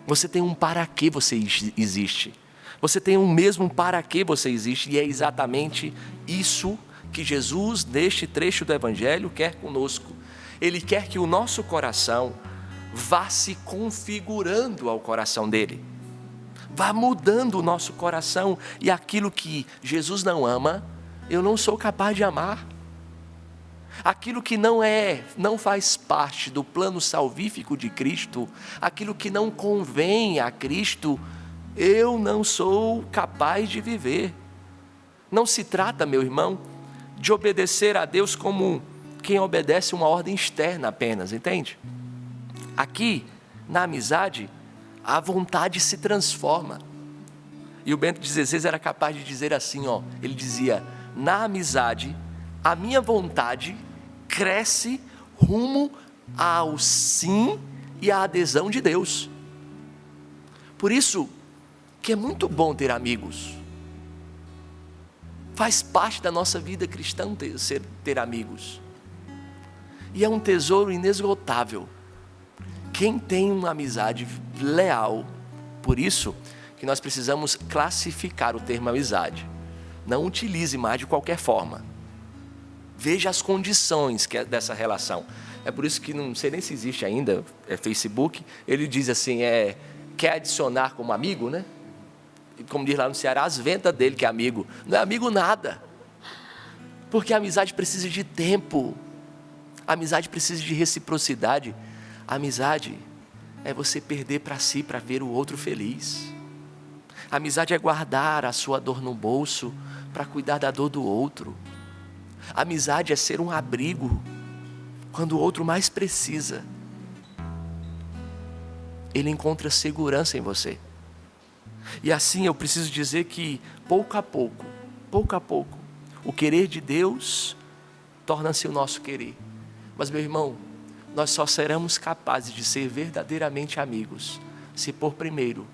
Você tem um para que você existe. Você tem um mesmo para que você existe, e é exatamente isso que Jesus, neste trecho do Evangelho, quer conosco. Ele quer que o nosso coração vá se configurando ao coração dele, vá mudando o nosso coração, e aquilo que Jesus não ama, eu não sou capaz de amar. aquilo que não faz parte do plano salvífico de Cristo, aquilo que não convém a Cristo, eu não sou capaz de viver. Não se trata, meu irmão, de obedecer a Deus como quem obedece uma ordem externa apenas, entende? Aqui, na amizade, a vontade se transforma. E o Bento XVI era capaz de dizer assim, ele dizia: na amizade, a minha vontade cresce rumo ao sim e à adesão de Deus. Por isso que é muito bom ter amigos. Faz parte da nossa vida cristã ter amigos. E é um tesouro inesgotável. Quem tem uma amizade leal, por isso que nós precisamos classificar o termo amizade. Não utilize mais de qualquer forma. Veja as condições dessa relação. É por isso que não sei nem se existe ainda, Facebook, ele diz assim, quer adicionar como amigo, né? Como diz lá no Ceará, as ventas dele que é amigo. Não é amigo nada. Porque a amizade precisa de tempo. A amizade precisa de reciprocidade. A amizade é você perder para si para ver o outro feliz. A amizade é guardar a sua dor no bolso para cuidar da dor do outro. A amizade é ser um abrigo quando o outro mais precisa. Ele encontra segurança em você. E assim eu preciso dizer que pouco a pouco, o querer de Deus torna-se o nosso querer. Mas, meu irmão, nós só seremos capazes de ser verdadeiramente amigos se por primeiro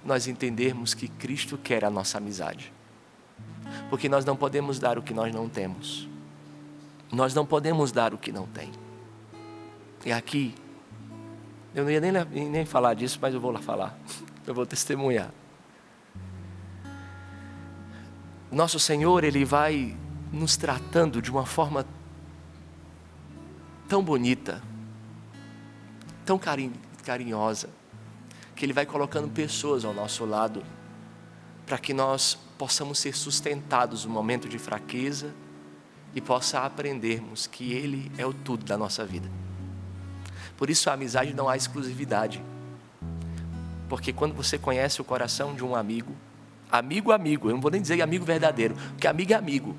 nós entendermos que Cristo quer a nossa amizade. Porque nós não podemos dar o que nós não temos. Nós não podemos dar o que não tem. E aqui, eu não ia nem falar disso, mas eu vou lá falar. Eu vou testemunhar. Nosso Senhor, Ele vai nos tratando de uma forma tão bonita, tão carinhosa, que Ele vai colocando pessoas ao nosso lado, para que nós possamos ser sustentados no momento de fraqueza e possa aprendermos que Ele é o tudo da nossa vida. Por isso a amizade não há exclusividade. Porque quando você conhece o coração de um amigo, amigo, eu não vou nem dizer amigo verdadeiro, porque amigo é amigo.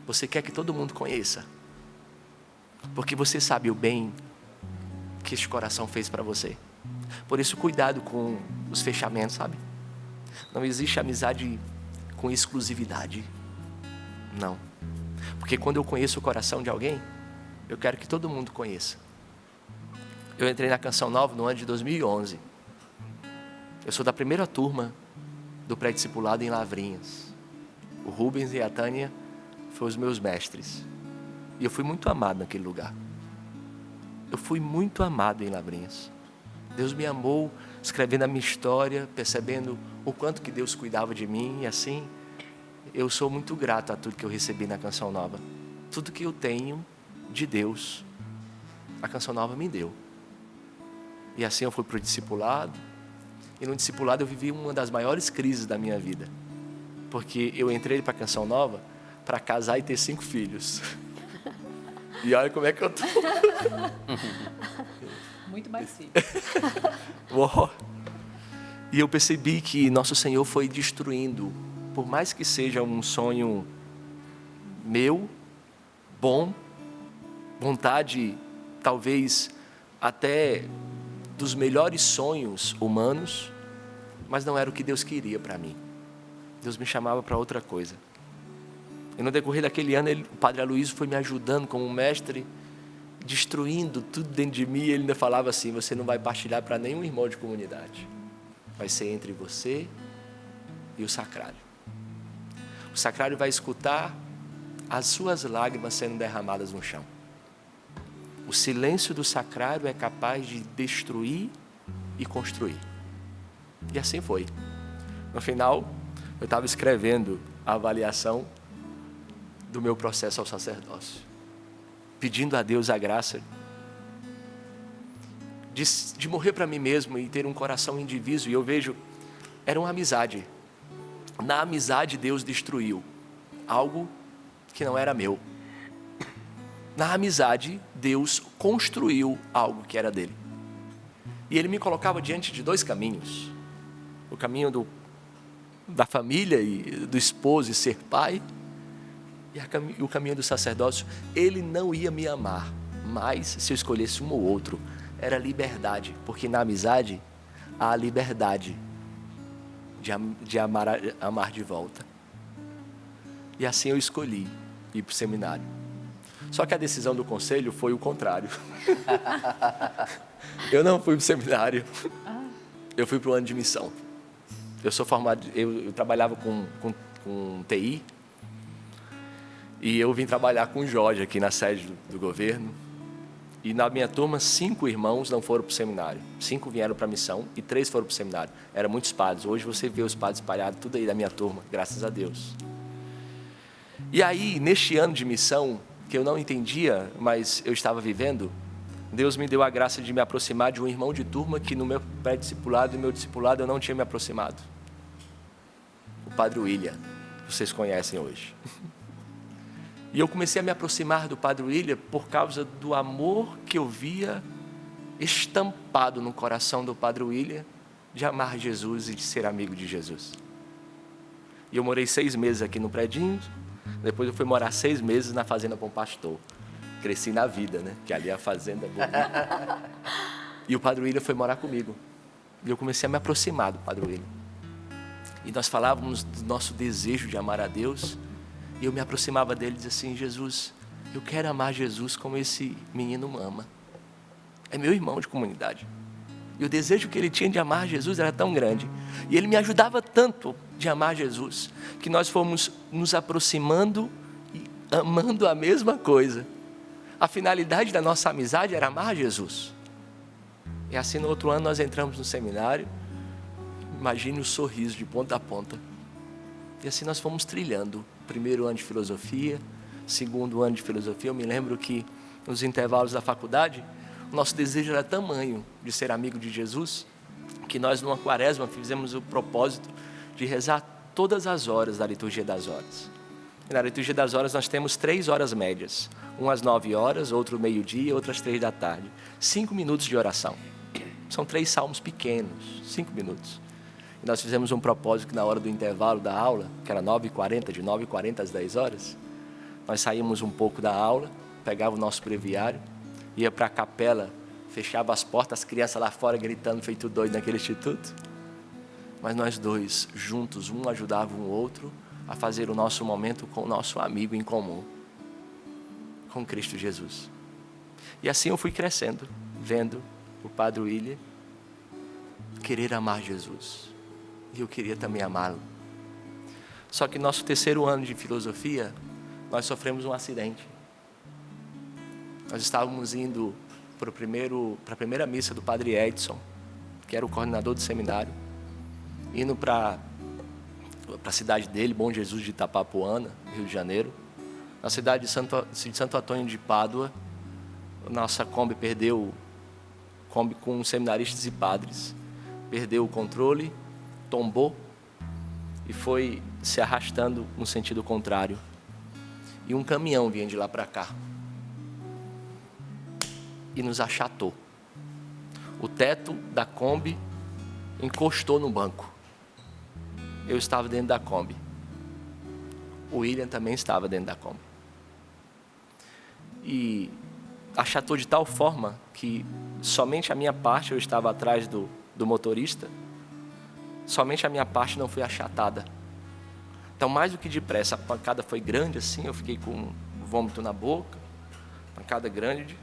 Você quer que todo mundo conheça. Porque você sabe o bem que este coração fez para você. Por isso, cuidado com os fechamentos, sabe? Não existe amizade com exclusividade. Não. Porque quando eu conheço o coração de alguém, eu quero que todo mundo conheça. Eu entrei na Canção Nova no ano de 2011. Eu sou da primeira turma do pré-discipulado em Lavrinhas. O Rubens e a Tânia foram os meus mestres. E eu fui muito amado naquele lugar. Eu fui muito amado em Lavrinhas. Deus me amou, escrevendo a minha história, percebendo o quanto que Deus cuidava de mim. E assim, eu sou muito grato a tudo que eu recebi na Canção Nova. Tudo que eu tenho de Deus, a Canção Nova me deu. E assim eu fui para o discipulado. E no discipulado eu vivi uma das maiores crises da minha vida. Porque eu entrei para a Canção Nova para casar e ter 5 filhos. E olha como é que eu tô.
Muito mais filho.
E eu percebi que nosso Senhor foi destruindo, por mais que seja um sonho meu, bom, vontade talvez até dos melhores sonhos humanos, mas não era o que Deus queria para mim. Deus me chamava para outra coisa. E no decorrer daquele ano, o Padre Aloysio foi me ajudando como mestre, destruindo tudo dentro de mim. E ele ainda falava assim: você não vai partilhar para nenhum irmão de comunidade. Vai ser entre você e o sacrário. O sacrário vai escutar as suas lágrimas sendo derramadas no chão. O silêncio do sacrário é capaz de destruir e construir. E assim foi. No final, eu estava escrevendo a avaliação do meu processo ao sacerdócio, pedindo a Deus a graça de morrer para mim mesmo e ter um coração indiviso. E eu vejo, era uma amizade. Na amizade Deus destruiu algo que não era meu. na amizade, Deus construiu algo que era dele. E ele me colocava diante de 2 caminhos. O caminho da família e do esposo e ser pai, e o caminho do sacerdócio. Ele não ia me amar, mas se eu escolhesse um ou outro, era liberdade, porque na amizade há a liberdade de amar de volta. E assim eu escolhi ir para o seminário. Só que a decisão do conselho foi o contrário. Eu não fui para o seminário, eu fui para o ano de missão. Eu sou formado, eu trabalhava com TI, e eu vim trabalhar com o Jorge aqui na sede do governo. E na minha turma, 5 irmãos não foram para o seminário. 5 vieram para a missão e 3 foram para o seminário. Eram muitos padres. Hoje você vê os padres espalhados tudo aí da minha turma, graças a Deus. E aí, neste ano de missão, que eu não entendia, mas eu estava vivendo, Deus me deu a graça de me aproximar de um irmão de turma que no meu pré-discipulado e meu discipulado eu não tinha me aproximado. O Padre William, que vocês conhecem hoje. E eu comecei a me aproximar do Padre William por causa do amor que eu via estampado no coração do Padre William de amar Jesus e de ser amigo de Jesus. E eu morei 6 meses aqui no predinho, depois eu fui morar 6 meses na fazenda Bom Pastor. Cresci na vida, né? Que ali é a fazenda boa. E o Padre William foi morar comigo. E eu comecei a me aproximar do Padre William. E nós falávamos do nosso desejo de amar a Deus. E eu me aproximava dele e dizia assim: Jesus, eu quero amar Jesus como esse menino ama. É meu irmão de comunidade. E o desejo que ele tinha de amar Jesus era tão grande. E ele me ajudava tanto de amar Jesus, que nós fomos nos aproximando e amando a mesma coisa. A finalidade da nossa amizade era amar Jesus. E assim no outro ano nós entramos no seminário. Imagine o sorriso de ponta a ponta. E assim nós fomos trilhando. Primeiro ano de filosofia, segundo ano de filosofia. Eu me lembro que nos intervalos da faculdade, o nosso desejo era tamanho de ser amigo de Jesus, que nós numa quaresma fizemos o propósito de rezar todas as horas da liturgia das horas. E na liturgia das horas nós temos 3 horas médias, umas 9 horas, outro meio-dia, outras 3 da tarde. 5 minutos de oração. São 3 salmos pequenos, 5 minutos. E nós fizemos um propósito que na hora do intervalo da aula, que era 9h40, de 9h40 às 10 horas, nós saímos um pouco da aula, pegava o nosso breviário, ia para a capela, fechava as portas, as crianças lá fora gritando feito doido naquele instituto. Mas nós dois, juntos, um ajudava o outro a fazer o nosso momento com o nosso amigo em comum, com Cristo Jesus. E assim eu fui crescendo, vendo o Padre William querer amar Jesus. E eu queria também amá-lo. Só que no nosso 3º ano de filosofia, nós sofremos um acidente. Nós estávamos indo para a primeira missa do Padre Edson, que era o coordenador do seminário, indo para a cidade dele, Bom Jesus de Itapapuana, Rio de Janeiro. Na cidade de Santo Antônio de Pádua, nossa Kombi com seminaristas e padres, perdeu o controle, tombou e foi se arrastando no sentido contrário. E um caminhão vinha de lá para cá e nos achatou. O teto da Kombi encostou no banco. Eu estava dentro da Kombi. O William também estava dentro da Kombi. E achatou de tal forma que somente a minha parte, eu estava atrás do motorista, somente a minha parte não foi achatada. Então, mais do que depressa, a pancada foi grande assim, eu fiquei com vômito na boca, pancada grande.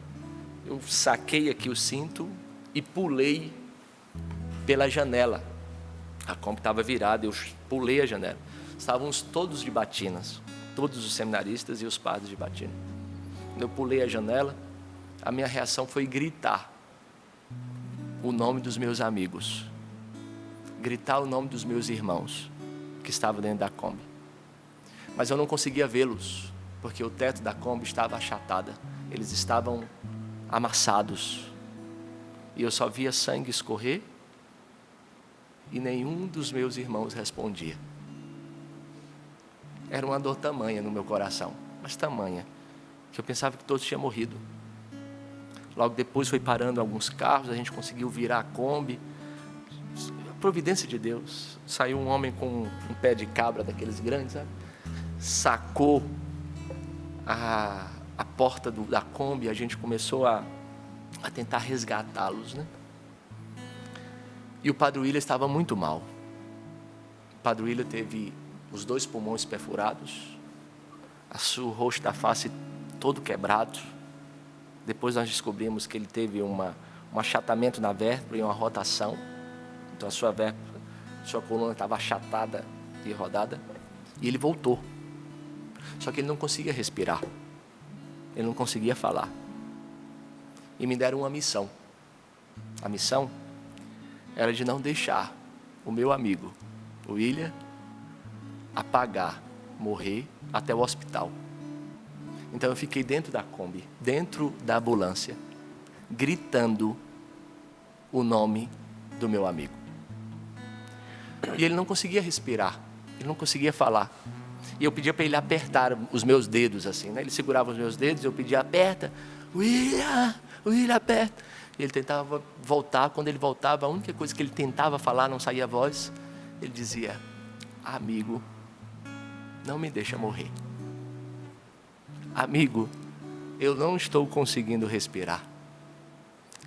Eu saquei aqui o cinto e pulei pela janela. A Kombi estava virada, eu pulei a janela. Estávamos todos de batinas, todos os seminaristas e os padres de batina. Quando eu pulei a janela, a minha reação foi gritar o nome dos meus amigos, gritar o nome dos meus irmãos que estavam dentro da Kombi. Mas eu não conseguia vê-los, porque o teto da Kombi estava achatado. Eles estavam amassados. E eu só via sangue escorrer e nenhum dos meus irmãos respondia. Era uma dor tamanha no meu coração, mas tamanha. que eu pensava que todos tinham morrido. Logo depois foi parando alguns carros, a gente conseguiu virar a Kombi. A providência de Deus. Saiu um homem com um pé de cabra daqueles grandes, sabe? Sacou a porta da Kombi, a gente começou a tentar resgatá-los, né? E o Padre William estava muito mal. O Padre William teve os 2 pulmões perfurados, o rosto da face todo quebrado. Depois nós descobrimos que ele teve um achatamento na vértebra e uma rotação. Então a sua coluna estava achatada e rodada. E ele voltou. Só que ele não conseguia respirar. Ele não conseguia falar. E me deram uma missão. A missão era de não deixar o meu amigo, o William, apagar, morrer até o hospital. Então eu fiquei dentro da Kombi, dentro da ambulância, gritando o nome do meu amigo. E ele não conseguia respirar, ele não conseguia falar. E eu pedia para ele apertar os meus dedos assim, né? Ele segurava os meus dedos, eu pedia, aperta, William, aperta. E ele tentava voltar, quando ele voltava, a única coisa que ele tentava falar, não saía a voz, ele dizia, amigo, não me deixa morrer. Amigo, eu não estou conseguindo respirar.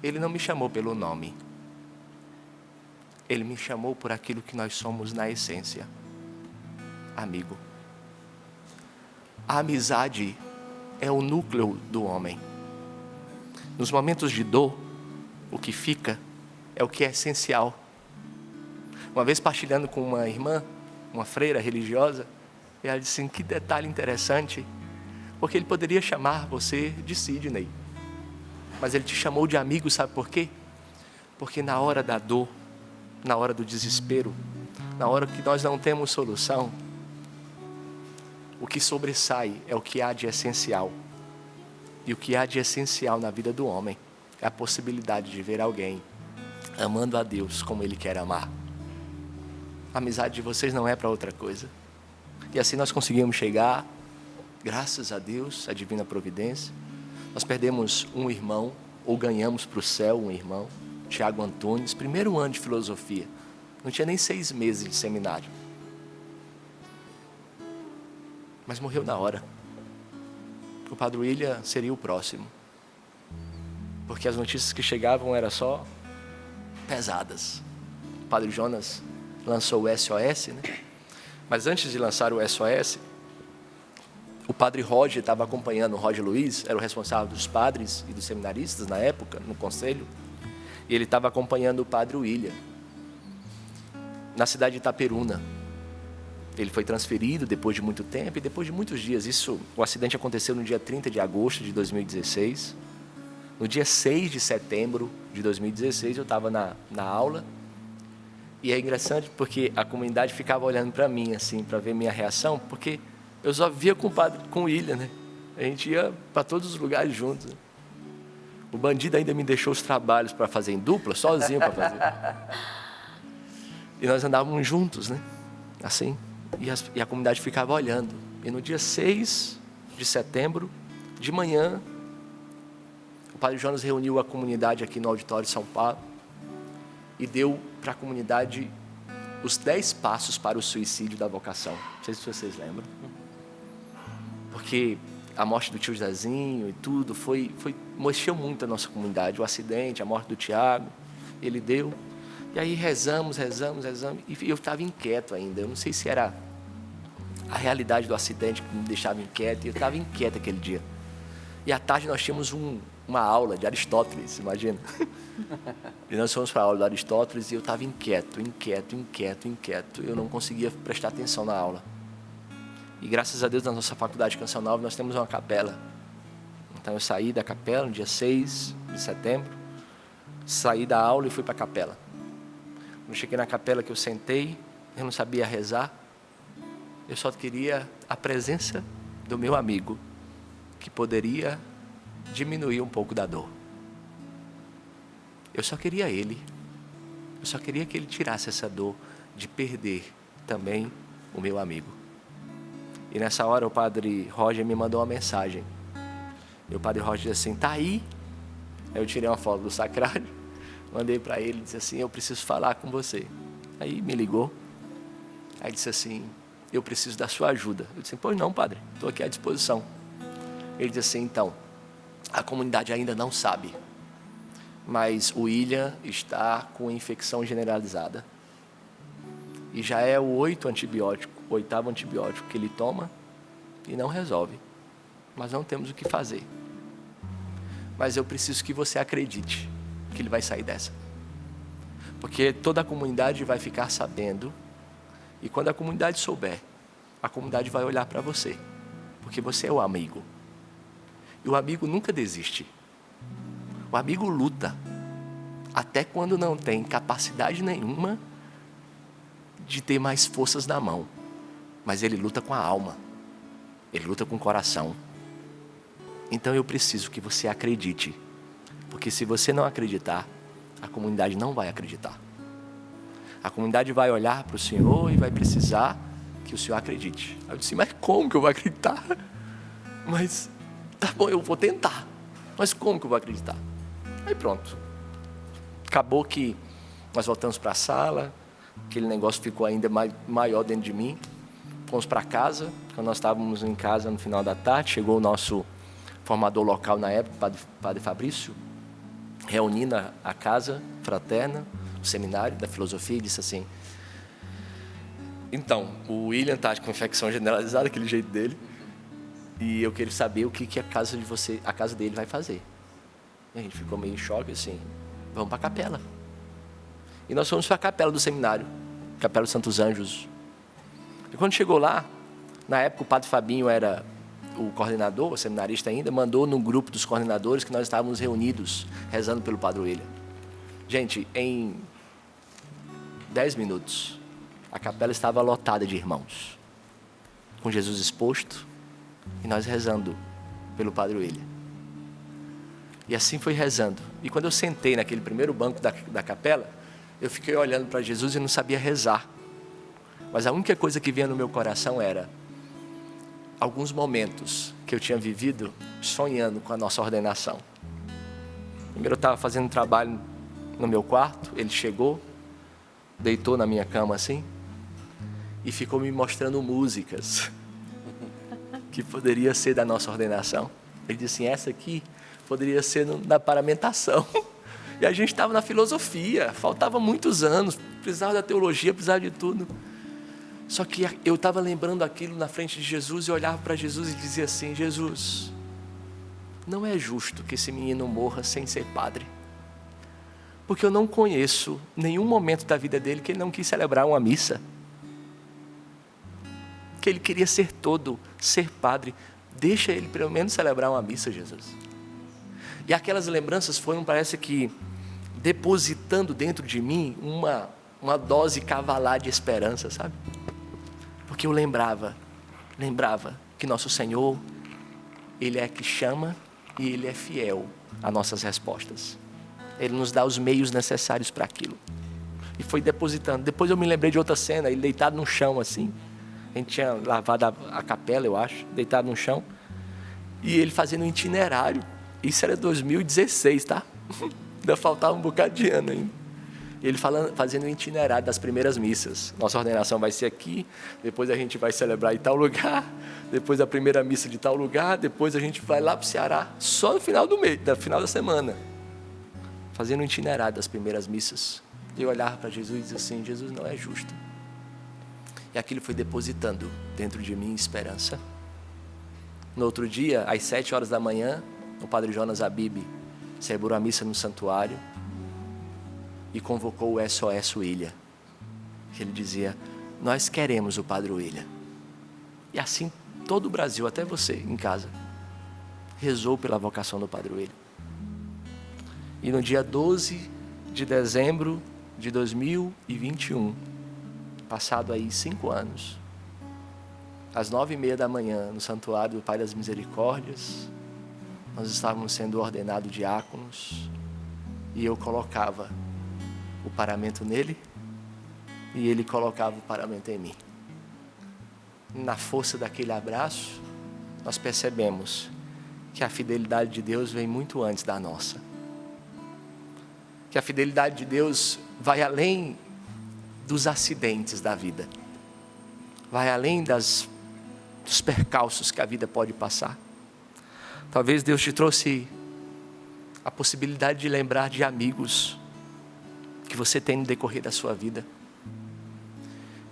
Ele não me chamou pelo nome. Ele me chamou por aquilo que nós somos na essência. Amigo. A amizade é o núcleo do homem. Nos momentos de dor, o que fica é o que é essencial. Uma vez partilhando com uma irmã, uma freira religiosa, ela disse assim, que detalhe interessante, porque ele poderia chamar você de Sidney, mas ele te chamou de amigo, sabe por quê? Porque na hora da dor, na hora do desespero, na hora que nós não temos solução, o que sobressai é o que há de essencial. E o que há de essencial na vida do homem é a possibilidade de ver alguém amando a Deus como Ele quer amar. A amizade de vocês não é para outra coisa. E assim nós conseguimos chegar, graças a Deus, a divina providência. Nós perdemos um irmão, ou ganhamos para o céu um irmão, Tiago Antunes, primeiro ano de filosofia. Não tinha nem 6 meses de seminário. Mas morreu na hora. O Padre William seria o próximo. Porque as notícias que chegavam eram só pesadas. O Padre Jonas lançou o SOS, né? Mas antes de lançar o SOS, o Padre Roger estava acompanhando, o Roger Luiz, era o responsável dos padres e dos seminaristas na época, no conselho, e ele estava acompanhando o Padre William, na cidade de Itaperuna. Ele foi transferido depois de muito tempo e depois de muitos dias. O acidente aconteceu no dia 30 de agosto de 2016. No dia 6 de setembro de 2016, eu estava na aula. E é engraçante porque a comunidade ficava olhando para mim, assim, para ver minha reação, porque eu só via com o William, né? A gente ia para todos os lugares juntos. Né? O bandido ainda me deixou os trabalhos para fazer em dupla, sozinho para fazer. E nós andávamos juntos, né? Assim. E a comunidade ficava olhando. E no dia 6 de setembro, de manhã, o Padre Jonas reuniu a comunidade aqui no auditório de São Paulo e deu para a comunidade os 10 passos para o suicídio da vocação. Não sei se vocês lembram. Porque a morte do tio Zezinho e tudo mexeu muito a nossa comunidade. O acidente, a morte do Tiago, ele deu. E aí rezamos, e eu estava inquieto ainda. Eu não sei se era a realidade do acidente que me deixava inquieto, e eu estava inquieto aquele dia. E à tarde nós tínhamos uma aula de Aristóteles, imagina. E nós fomos para a aula de Aristóteles e eu estava inquieto. Eu não conseguia prestar atenção na aula. E graças a Deus, na nossa faculdade de Canção Nova, nós temos uma capela. Então eu saí da capela no dia 6 de setembro, saí da aula e fui para a capela. Quando cheguei na capela que eu sentei, eu não sabia rezar, eu só queria a presença do meu amigo, que poderia diminuir um pouco da dor. Eu só queria ele, eu só queria que ele tirasse essa dor de perder também o meu amigo. E nessa hora o Padre Roger me mandou uma mensagem. E o Padre Roger disse assim, tá aí? Aí eu tirei uma foto do sacrário, mandei para ele, disse assim, eu preciso falar com você. Aí me ligou, aí disse assim, eu preciso da sua ajuda. Eu disse, pois não, padre, estou aqui à disposição. Ele disse assim, então, a comunidade ainda não sabe, mas o William está com infecção generalizada. E já é o 8º antibiótico que ele toma e não resolve. Mas não temos o que fazer. Mas eu preciso que você acredite que ele vai sair dessa. Porque toda a comunidade vai ficar sabendo. E quando a comunidade souber, a comunidade vai olhar para você. Porque você é o amigo. E o amigo nunca desiste. O amigo luta. Até quando não tem capacidade nenhuma de ter mais forças na mão. Mas ele luta com a alma. Ele luta com o coração. Então eu preciso que você acredite. Porque se você não acreditar, a comunidade não vai acreditar. A comunidade vai olhar para o Senhor e vai precisar que o Senhor acredite. Aí eu disse, mas como que eu vou acreditar? Mas, tá bom, eu vou tentar. Mas como que eu vou acreditar? Aí pronto. Acabou que nós voltamos para a sala, aquele negócio ficou ainda maior dentro de mim. Fomos para casa, quando nós estávamos em casa no final da tarde, chegou o nosso formador local na época, Padre Fabrício, reunindo a casa fraterna, o seminário da filosofia, e disse assim, então, o William está com infecção generalizada, aquele jeito dele, e eu quero saber o que a casa dele vai fazer. E a gente ficou meio em choque, assim, vamos para a capela. E nós fomos para a capela do seminário, Capela dos Santos Anjos. E quando chegou lá, na época o Padre Fabinho era o coordenador, o seminarista ainda, mandou no grupo dos coordenadores que nós estávamos reunidos, rezando pelo Padre William. Gente, em 10 minutos, a capela estava lotada de irmãos, com Jesus exposto, e nós rezando pelo Padre William. E assim foi rezando. E quando eu sentei naquele primeiro banco da capela, eu fiquei olhando para Jesus e não sabia rezar. Mas a única coisa que vinha no meu coração era alguns momentos que eu tinha vivido sonhando com a nossa ordenação. Primeiro eu estava fazendo um trabalho no meu quarto, ele chegou, deitou na minha cama assim, e ficou me mostrando músicas que poderia ser da nossa ordenação. Ele disse assim, essa aqui poderia ser na paramentação. E a gente estava na filosofia, faltava muitos anos, precisava da teologia, precisava de tudo. Só que eu estava lembrando aquilo na frente de Jesus e olhava para Jesus e dizia assim, Jesus, não é justo que esse menino morra sem ser padre. Porque eu não conheço nenhum momento da vida dele que ele não quis celebrar uma missa. Que ele queria ser padre. Deixa ele pelo menos celebrar uma missa, Jesus. E aquelas lembranças foram, parece que, depositando dentro de mim uma dose cavalar de esperança, sabe? Porque eu lembrava que nosso Senhor, Ele é que chama e Ele é fiel às nossas respostas. Ele nos dá os meios necessários para aquilo. E foi depositando. Depois eu me lembrei de outra cena, ele deitado no chão assim. A gente tinha lavado a capela, eu acho, deitado no chão. E ele fazendo um itinerário. Isso era 2016, tá? Ainda faltava um bocado de ano ainda. Ele fazendo um itinerário das primeiras missas. Nossa ordenação vai ser aqui, depois a gente vai celebrar em tal lugar, depois a primeira missa de tal lugar, depois a gente vai lá para o Ceará, só no final do mês, no final da semana. Fazendo um itinerário das primeiras missas. Eu olhava para Jesus e dizia assim, Jesus não é justo. E aquilo foi depositando dentro de mim esperança. No outro dia, às 7 horas da manhã, o Padre Jonas Abib celebrou a missa no santuário e convocou o SOS William. Ele dizia, nós queremos o Padre William. E assim todo o Brasil, até você em casa, rezou pela vocação do Padre William. E no dia 12 de dezembro de 2021, passado aí 5 anos, às 9h30 da manhã, no Santuário do Pai das Misericórdias, nós estávamos sendo ordenados diáconos, e eu colocava o paramento nele, e ele colocava o paramento em mim. Na força daquele abraço, nós percebemos que a fidelidade de Deus vem muito antes da nossa. Que a fidelidade de Deus vai além dos acidentes da vida. Vai além dos percalços que a vida pode passar. Talvez Deus te trouxe a possibilidade de lembrar de amigos que você tem no decorrer da sua vida.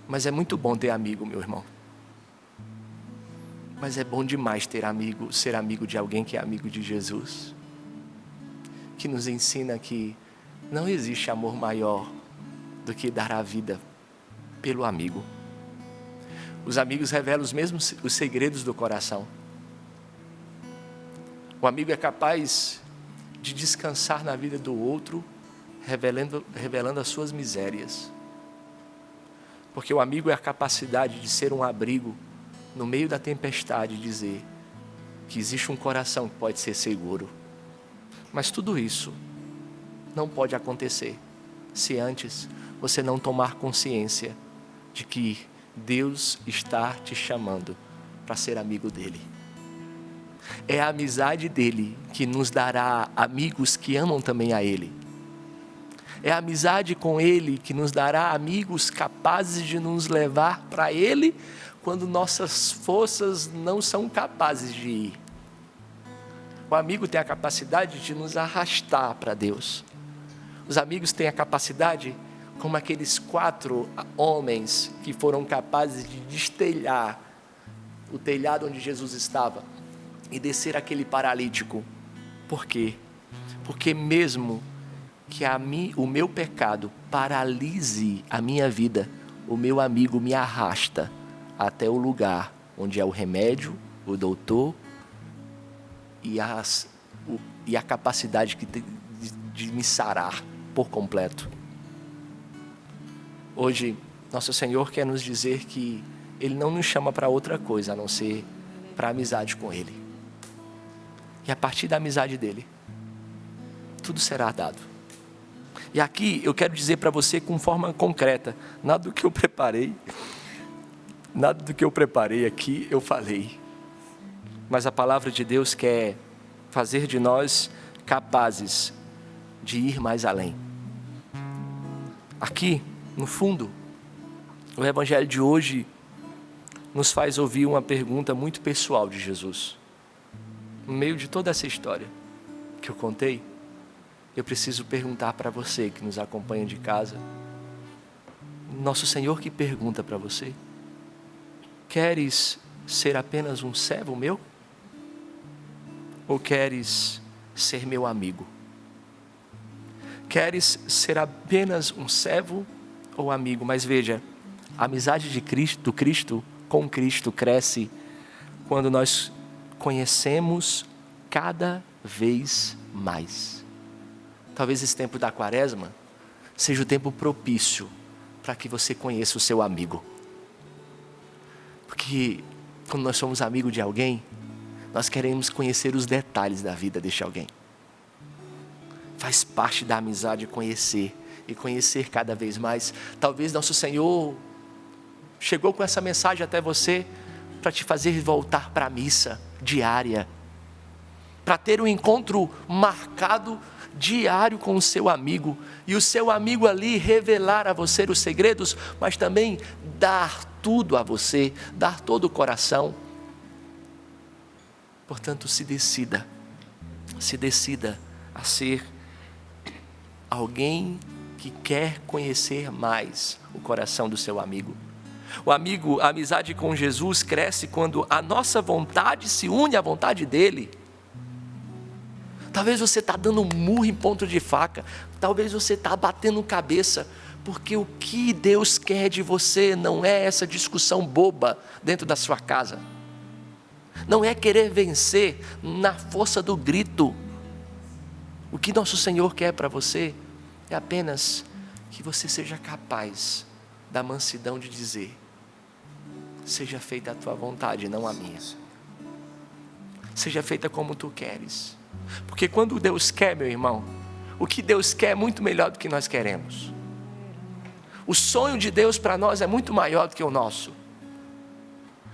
Mas é muito bom ter amigo, meu irmão. Mas é bom demais ter amigo, ser amigo de alguém que é amigo de Jesus. Que nos ensina que não existe amor maior do que dar a vida pelo amigo. Os amigos revelam os segredos do coração. O amigo é capaz de descansar na vida do outro, revelando as suas misérias. Porque o amigo é a capacidade de ser um abrigo no meio da tempestade, e dizer que existe um coração que pode ser seguro. Mas tudo isso não pode acontecer se antes você não tomar consciência de que Deus está te chamando para ser amigo dele. É a amizade dele que nos dará amigos que amam também a ele. É a amizade com ele que nos dará amigos capazes de nos levar para ele quando nossas forças não são capazes de ir. O amigo tem a capacidade de nos arrastar para Deus. Os amigos têm a capacidade, como aqueles 4 homens que foram capazes de destelhar o telhado onde Jesus estava e descer aquele paralítico. Por quê? Porque mesmo que o meu pecado paralise a minha vida, o meu amigo me arrasta até o lugar onde é o remédio, o doutor e a capacidade de me sarar por completo. Hoje, nosso Senhor quer nos dizer que Ele não nos chama para outra coisa, a não ser para a amizade com Ele. E a partir da amizade dEle, tudo será dado. E aqui eu quero dizer para você com forma concreta, nada do que eu preparei aqui eu falei. Mas a palavra de Deus quer fazer de nós capazes de ir mais além. Aqui, no fundo, o Evangelho de hoje nos faz ouvir uma pergunta muito pessoal de Jesus. No meio de toda essa história que eu contei, eu preciso perguntar para você que nos acompanha de casa. Nosso Senhor que pergunta para você: queres ser apenas um servo meu? Ou queres ser meu amigo? Queres ser apenas um servo ou amigo? Mas veja, a amizade de Cristo, com Cristo cresce quando nós conhecemos cada vez mais. Talvez esse tempo da quaresma seja o tempo propício para que você conheça o seu amigo. Porque quando nós somos amigos de alguém, nós queremos conhecer os detalhes da vida deste alguém. Faz parte da amizade conhecer e conhecer cada vez mais. Talvez nosso Senhor chegou com essa mensagem até você para te fazer voltar para a missa diária, para ter um encontro marcado diário com o seu amigo, e o seu amigo ali revelar a você os segredos, mas também dar tudo a você, dar todo o coração. Portanto, se decida a ser alguém que quer conhecer mais o coração do seu amigo. A amizade com Jesus cresce quando a nossa vontade se une à vontade dele. Talvez você está dando um murro em ponto de faca, talvez você está batendo cabeça, porque o que Deus quer de você não é essa discussão boba dentro da sua casa. Não é querer vencer na força do grito. O que nosso Senhor quer para você é apenas que você seja capaz da mansidão de dizer: seja feita a tua vontade, não a minha. Seja feita como tu queres. Porque quando Deus quer, meu irmão, o que Deus quer é muito melhor do que nós queremos. O sonho de Deus para nós é muito maior do que o nosso.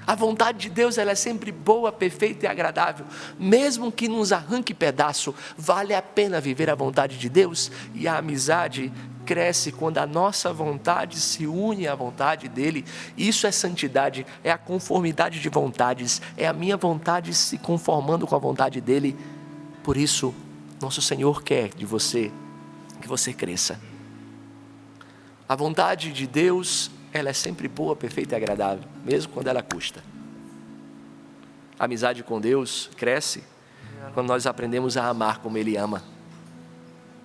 A vontade de Deus, ela é sempre boa, perfeita e agradável. Mesmo que nos arranque pedaço, vale a pena viver a vontade de Deus. E a amizade cresce quando a nossa vontade se une à vontade dele. Isso é santidade, é a conformidade de vontades, é a minha vontade se conformando com a vontade dele. Por isso, nosso Senhor quer de você que você cresça. A vontade de Deus, ela é sempre boa, perfeita e agradável, mesmo quando ela custa. A amizade com Deus cresce quando nós aprendemos a amar como Ele ama.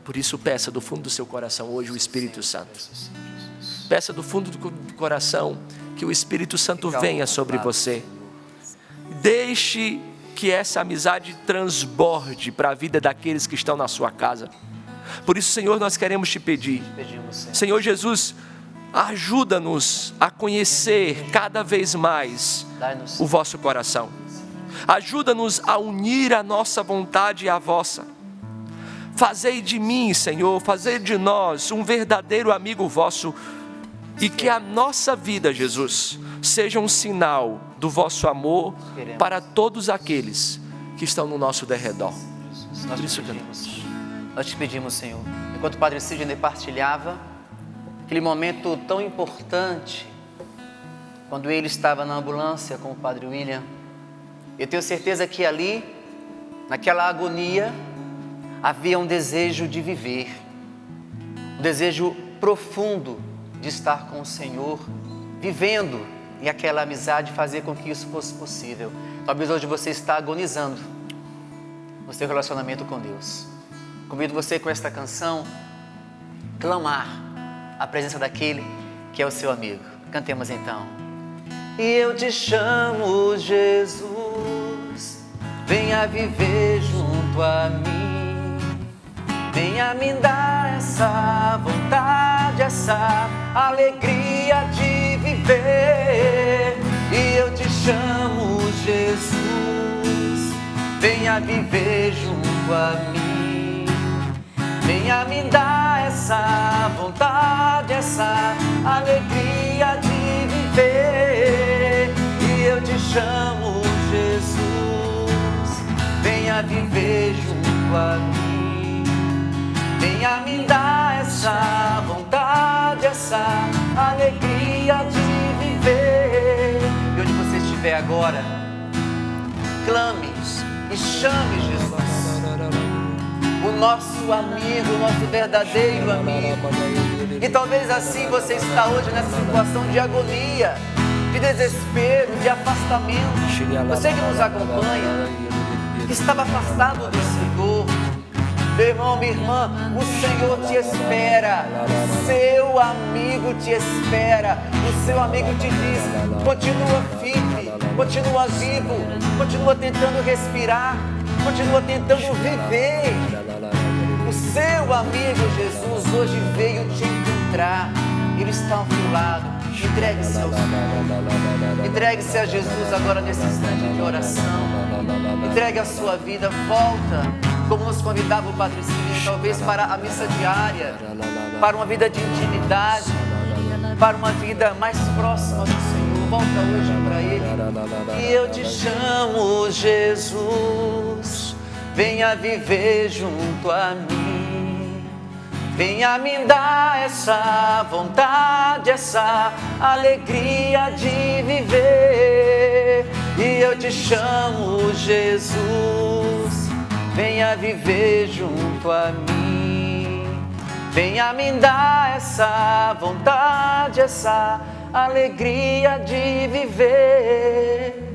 Por isso, peça do fundo do seu coração hoje o Espírito Santo. Peça do fundo do coração que o Espírito Santo venha sobre você. Deixe que essa amizade transborde para a vida daqueles que estão na sua casa. Por isso, Senhor, nós queremos te pedir, Senhor Jesus, ajuda-nos a conhecer cada vez mais o vosso coração. Ajuda-nos a unir a nossa vontade à vossa. Fazei de mim, Senhor, fazei de nós um verdadeiro amigo vosso, e que a nossa vida, Jesus, seja um sinal do vosso amor para todos aqueles que estão no nosso derredor.
Nós te pedimos, Senhor, enquanto o Padre Sidney partilhava aquele momento tão importante, quando ele estava na ambulância com o Padre William, eu tenho certeza que ali, naquela agonia, havia um desejo de viver, um desejo profundo de estar com o Senhor, vivendo, e aquela amizade fazer com que isso fosse possível. Talvez hoje você está agonizando no seu relacionamento com Deus. Convido você com esta canção, clamar a presença daquele que é o seu amigo. Cantemos então. E eu te chamo, Jesus, venha viver junto a mim, venha me dar essa vontade, essa alegria de viver. E eu te chamo, Jesus, venha viver junto a mim, venha me dar essa vontade, essa alegria de viver. E eu te chamo, Jesus, venha viver junto a mim, venha me dar essa vontade, essa alegria de viver. E onde você estiver agora, clame e chame Jesus, o nosso amigo, o nosso verdadeiro amigo. E talvez assim você está hoje nessa situação de agonia, de desespero, de afastamento. Você que nos acompanha, que estava afastado do Senhor, meu irmão, minha irmã, o Senhor te espera, o seu amigo te espera, o seu amigo te diz, continua firme, continua vivo, continua tentando respirar, continua tentando viver. O seu amigo Jesus hoje veio te encontrar, Ele está ao teu lado. Entregue-se ao Senhor, entregue-se a Jesus agora nesse instante de oração, entregue a sua vida, volta, como nos convidava o Padre Sidney, talvez para a missa diária, para uma vida de intimidade, para uma vida mais próxima do Senhor. Volta hoje para Ele. E eu te chamo, Jesus, venha viver junto a mim, venha me dar essa vontade, essa alegria de viver. E eu te chamo, Jesus, venha viver junto a mim, venha me dar essa vontade, essa alegria de viver.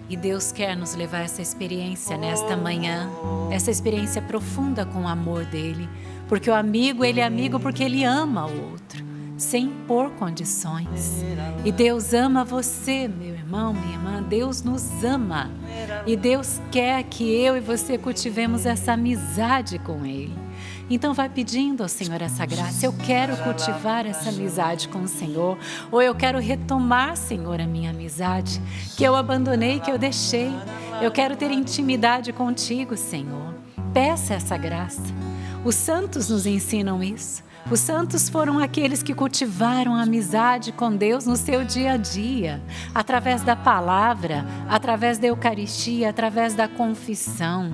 E Deus quer nos levar a essa experiência nesta manhã, essa experiência profunda com o amor dEle, porque o amigo, ele é amigo porque ele ama o outro, sem impor condições. E Deus ama você, meu irmão, minha irmã, Deus nos ama. E Deus quer que eu e você cultivemos essa amizade com Ele. Então vai pedindo ao Senhor essa graça. Eu quero cultivar essa amizade com o Senhor, ou eu quero retomar, Senhor, a minha amizade que eu abandonei, que eu deixei. Eu quero ter intimidade contigo, Senhor. Peça essa graça. Os santos nos ensinam isso. Os santos foram aqueles que cultivaram a amizade com Deus no seu dia a dia, através da palavra, através da Eucaristia, através da confissão,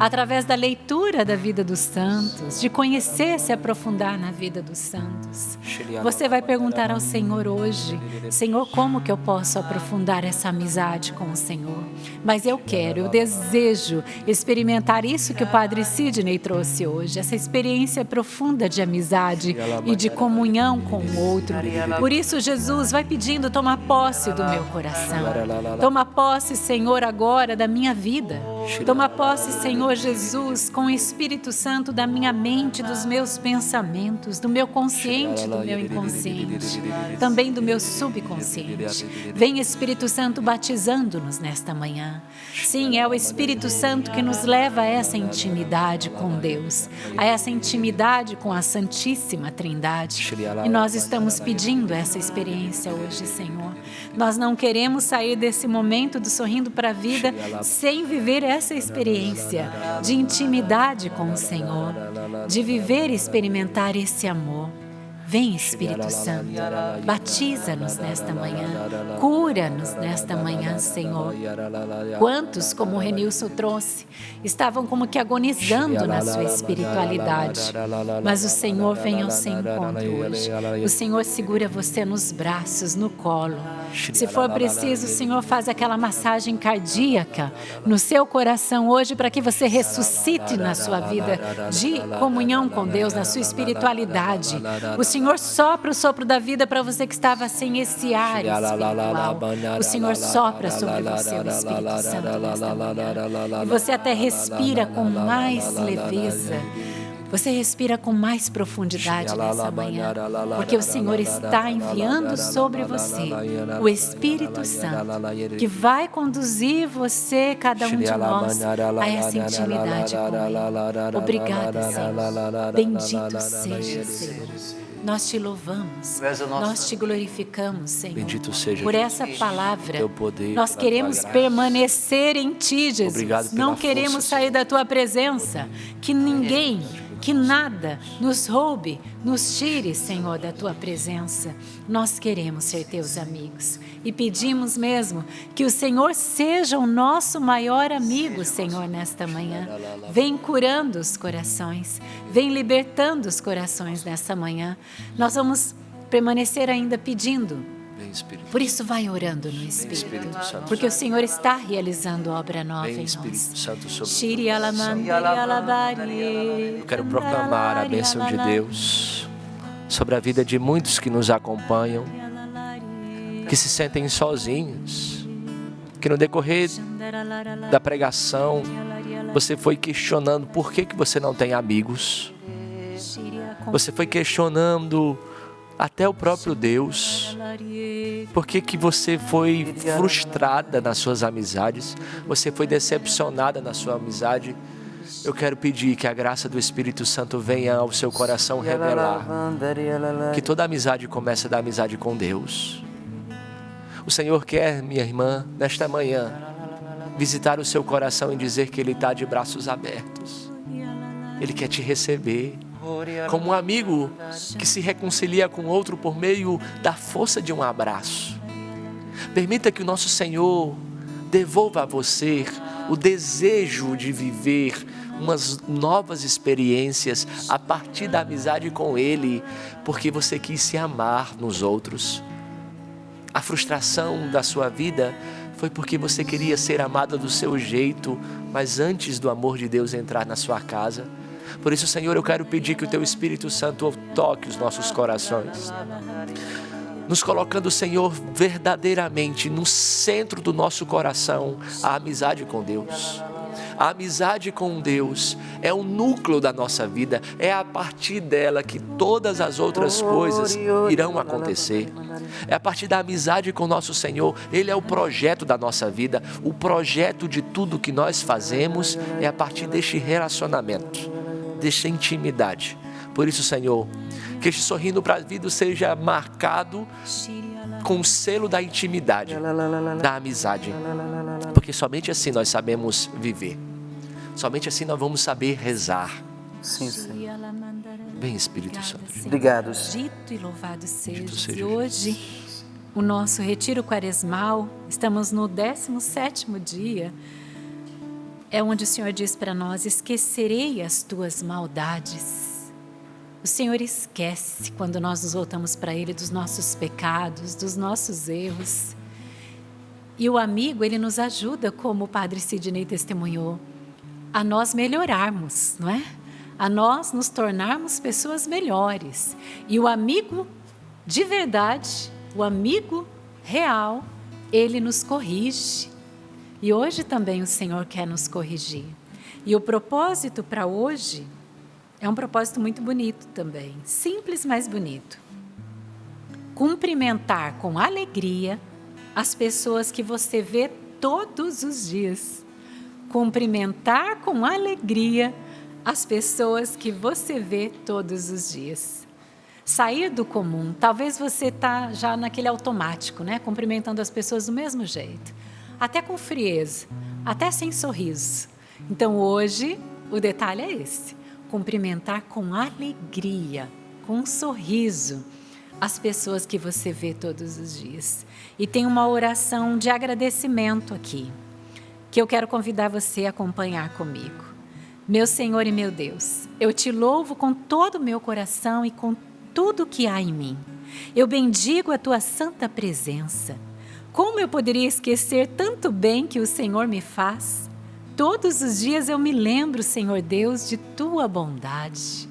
através da leitura da vida dos santos, de conhecer, se aprofundar na vida dos santos. Você vai perguntar ao Senhor hoje: Senhor, como que eu posso aprofundar essa amizade com o Senhor? Mas eu desejo experimentar isso que o Padre Sidney trouxe hoje, essa experiência profunda de amizade e de comunhão com o outro. Por isso, Jesus vai pedindo: toma posse do meu coração. Toma posse, Senhor, agora da minha vida. Toma posse, Senhor Jesus, com o Espírito Santo da minha mente, dos meus pensamentos, do meu consciente, do meu inconsciente, também do meu subconsciente. Vem, Espírito Santo, batizando-nos nesta manhã. Sim, é o Espírito Santo que nos leva a essa intimidade com Deus, a essa intimidade com a Santíssima Trindade. E nós estamos pedindo essa experiência hoje, Senhor. Nós não queremos sair desse momento do Sorrindo para a Vida sem viver essa experiência de intimidade com o Senhor, de viver e experimentar esse amor. Vem, Espírito Santo, batiza-nos nesta manhã, cura-nos nesta manhã, Senhor. Quantos, como o Renilson trouxe, estavam como que agonizando na sua espiritualidade, mas o Senhor vem ao seu encontro hoje. O Senhor segura você nos braços, no colo. Se for preciso, o Senhor faz aquela massagem cardíaca no seu coração hoje para que você ressuscite na sua vida de comunhão com Deus, na sua espiritualidade. O Senhor sopra o sopro da vida para você que estava sem esse ar espiritual. O Senhor sopra sobre você o Espírito Santo nesta manhã. E você até respira com mais leveza. Você respira com mais profundidade nessa manhã, porque o Senhor está enviando sobre você o Espírito Santo, que vai conduzir você, cada um de nós, a essa intimidade com Ele. Obrigada, Senhor. Bendito seja, Senhor. Nós te louvamos, nós te glorificamos, Senhor,
Bendito seja,
por essa palavra.
teu poder,
Nós queremos permanecer em Ti, Jesus.
Obrigado pela
Não queremos
força,
sair da Tua presença. Que ninguém, que nada nos roube, nos tire, Senhor, da Tua presença. Nós queremos ser Teus amigos e pedimos mesmo que o Senhor seja o nosso maior amigo, Senhor, nesta manhã. Vem curando os corações, vem libertando os corações nessa manhã. Nós vamos permanecer ainda pedindo.
Vem, Espírito.
Por isso, vai orando no Espírito, porque o Senhor está realizando obra nova
Vem,
em
Espírito
nós.
Santo, sobre
Shiri alamande alabari.
Eu quero proclamar a bênção de Deus sobre a vida de muitos que nos acompanham, que se sentem sozinhos, que no decorrer da pregação você foi questionando por que você não tem amigos, você foi questionando até o próprio Deus, por que você foi frustrada nas suas amizades, você foi decepcionada na sua amizade. Eu quero pedir que a graça do Espírito Santo venha ao seu coração revelar que toda amizade começa da amizade com Deus. O Senhor quer, minha irmã, nesta manhã, visitar o seu coração e dizer que Ele está de braços abertos. Ele quer te receber como um amigo que se reconcilia com outro por meio da força de um abraço. Permita que o nosso Senhor devolva a você o desejo de viver umas novas experiências a partir da amizade com Ele, porque você quis se amar nos outros. A frustração da sua vida foi porque você queria ser amada do seu jeito, mas antes do amor de Deus entrar na sua casa. Por isso, Senhor, eu quero pedir que o Teu Espírito Santo toque os nossos corações, nos colocando, Senhor, verdadeiramente no centro do nosso coração, a amizade com Deus. A amizade com Deus é o núcleo da nossa vida, é a partir dela que todas as outras coisas irão acontecer. É a partir da amizade com nosso Senhor, Ele é o projeto da nossa vida, o projeto de tudo que nós fazemos é a partir deste relacionamento, desta intimidade. Por isso, Senhor, que este Sorrindo para a Vida seja marcado com o selo da intimidade, da amizade, porque somente assim nós sabemos viver, somente assim nós vamos saber rezar,
Sim, sim.
Vem, Espírito Santo.
Obrigado.
Dito e louvado seja.
seja
E hoje, o nosso retiro quaresmal, estamos no 17º dia, é onde o Senhor diz para nós: esquecerei as tuas maldades. O Senhor esquece quando nós nos voltamos para Ele dos nossos pecados, dos nossos erros. E o amigo, ele nos ajuda, como o Padre Sidney testemunhou, a nós melhorarmos, não é? A nós nos tornarmos pessoas melhores. E o amigo de verdade, o amigo real, ele nos corrige. E hoje também o Senhor quer nos corrigir. E o propósito para hoje é um propósito muito bonito também, simples, mas bonito. Cumprimentar com alegria as pessoas que você vê todos os dias. Cumprimentar com alegria as pessoas que você vê todos os dias. Sair do comum. Talvez você está já naquele automático, né? Cumprimentando as pessoas do mesmo jeito. Até com frieza, até sem sorriso. Então hoje o detalhe é esse: cumprimentar com alegria, com um sorriso, as pessoas que você vê todos os dias. E tem uma oração de agradecimento aqui, que eu quero convidar você a acompanhar comigo. Meu Senhor e meu Deus, eu te louvo com todo o meu coração e com tudo que há em mim. Eu bendigo a tua santa presença. Como eu poderia esquecer tanto bem que o Senhor me faz? Todos os dias eu me lembro, Senhor Deus, de tua bondade.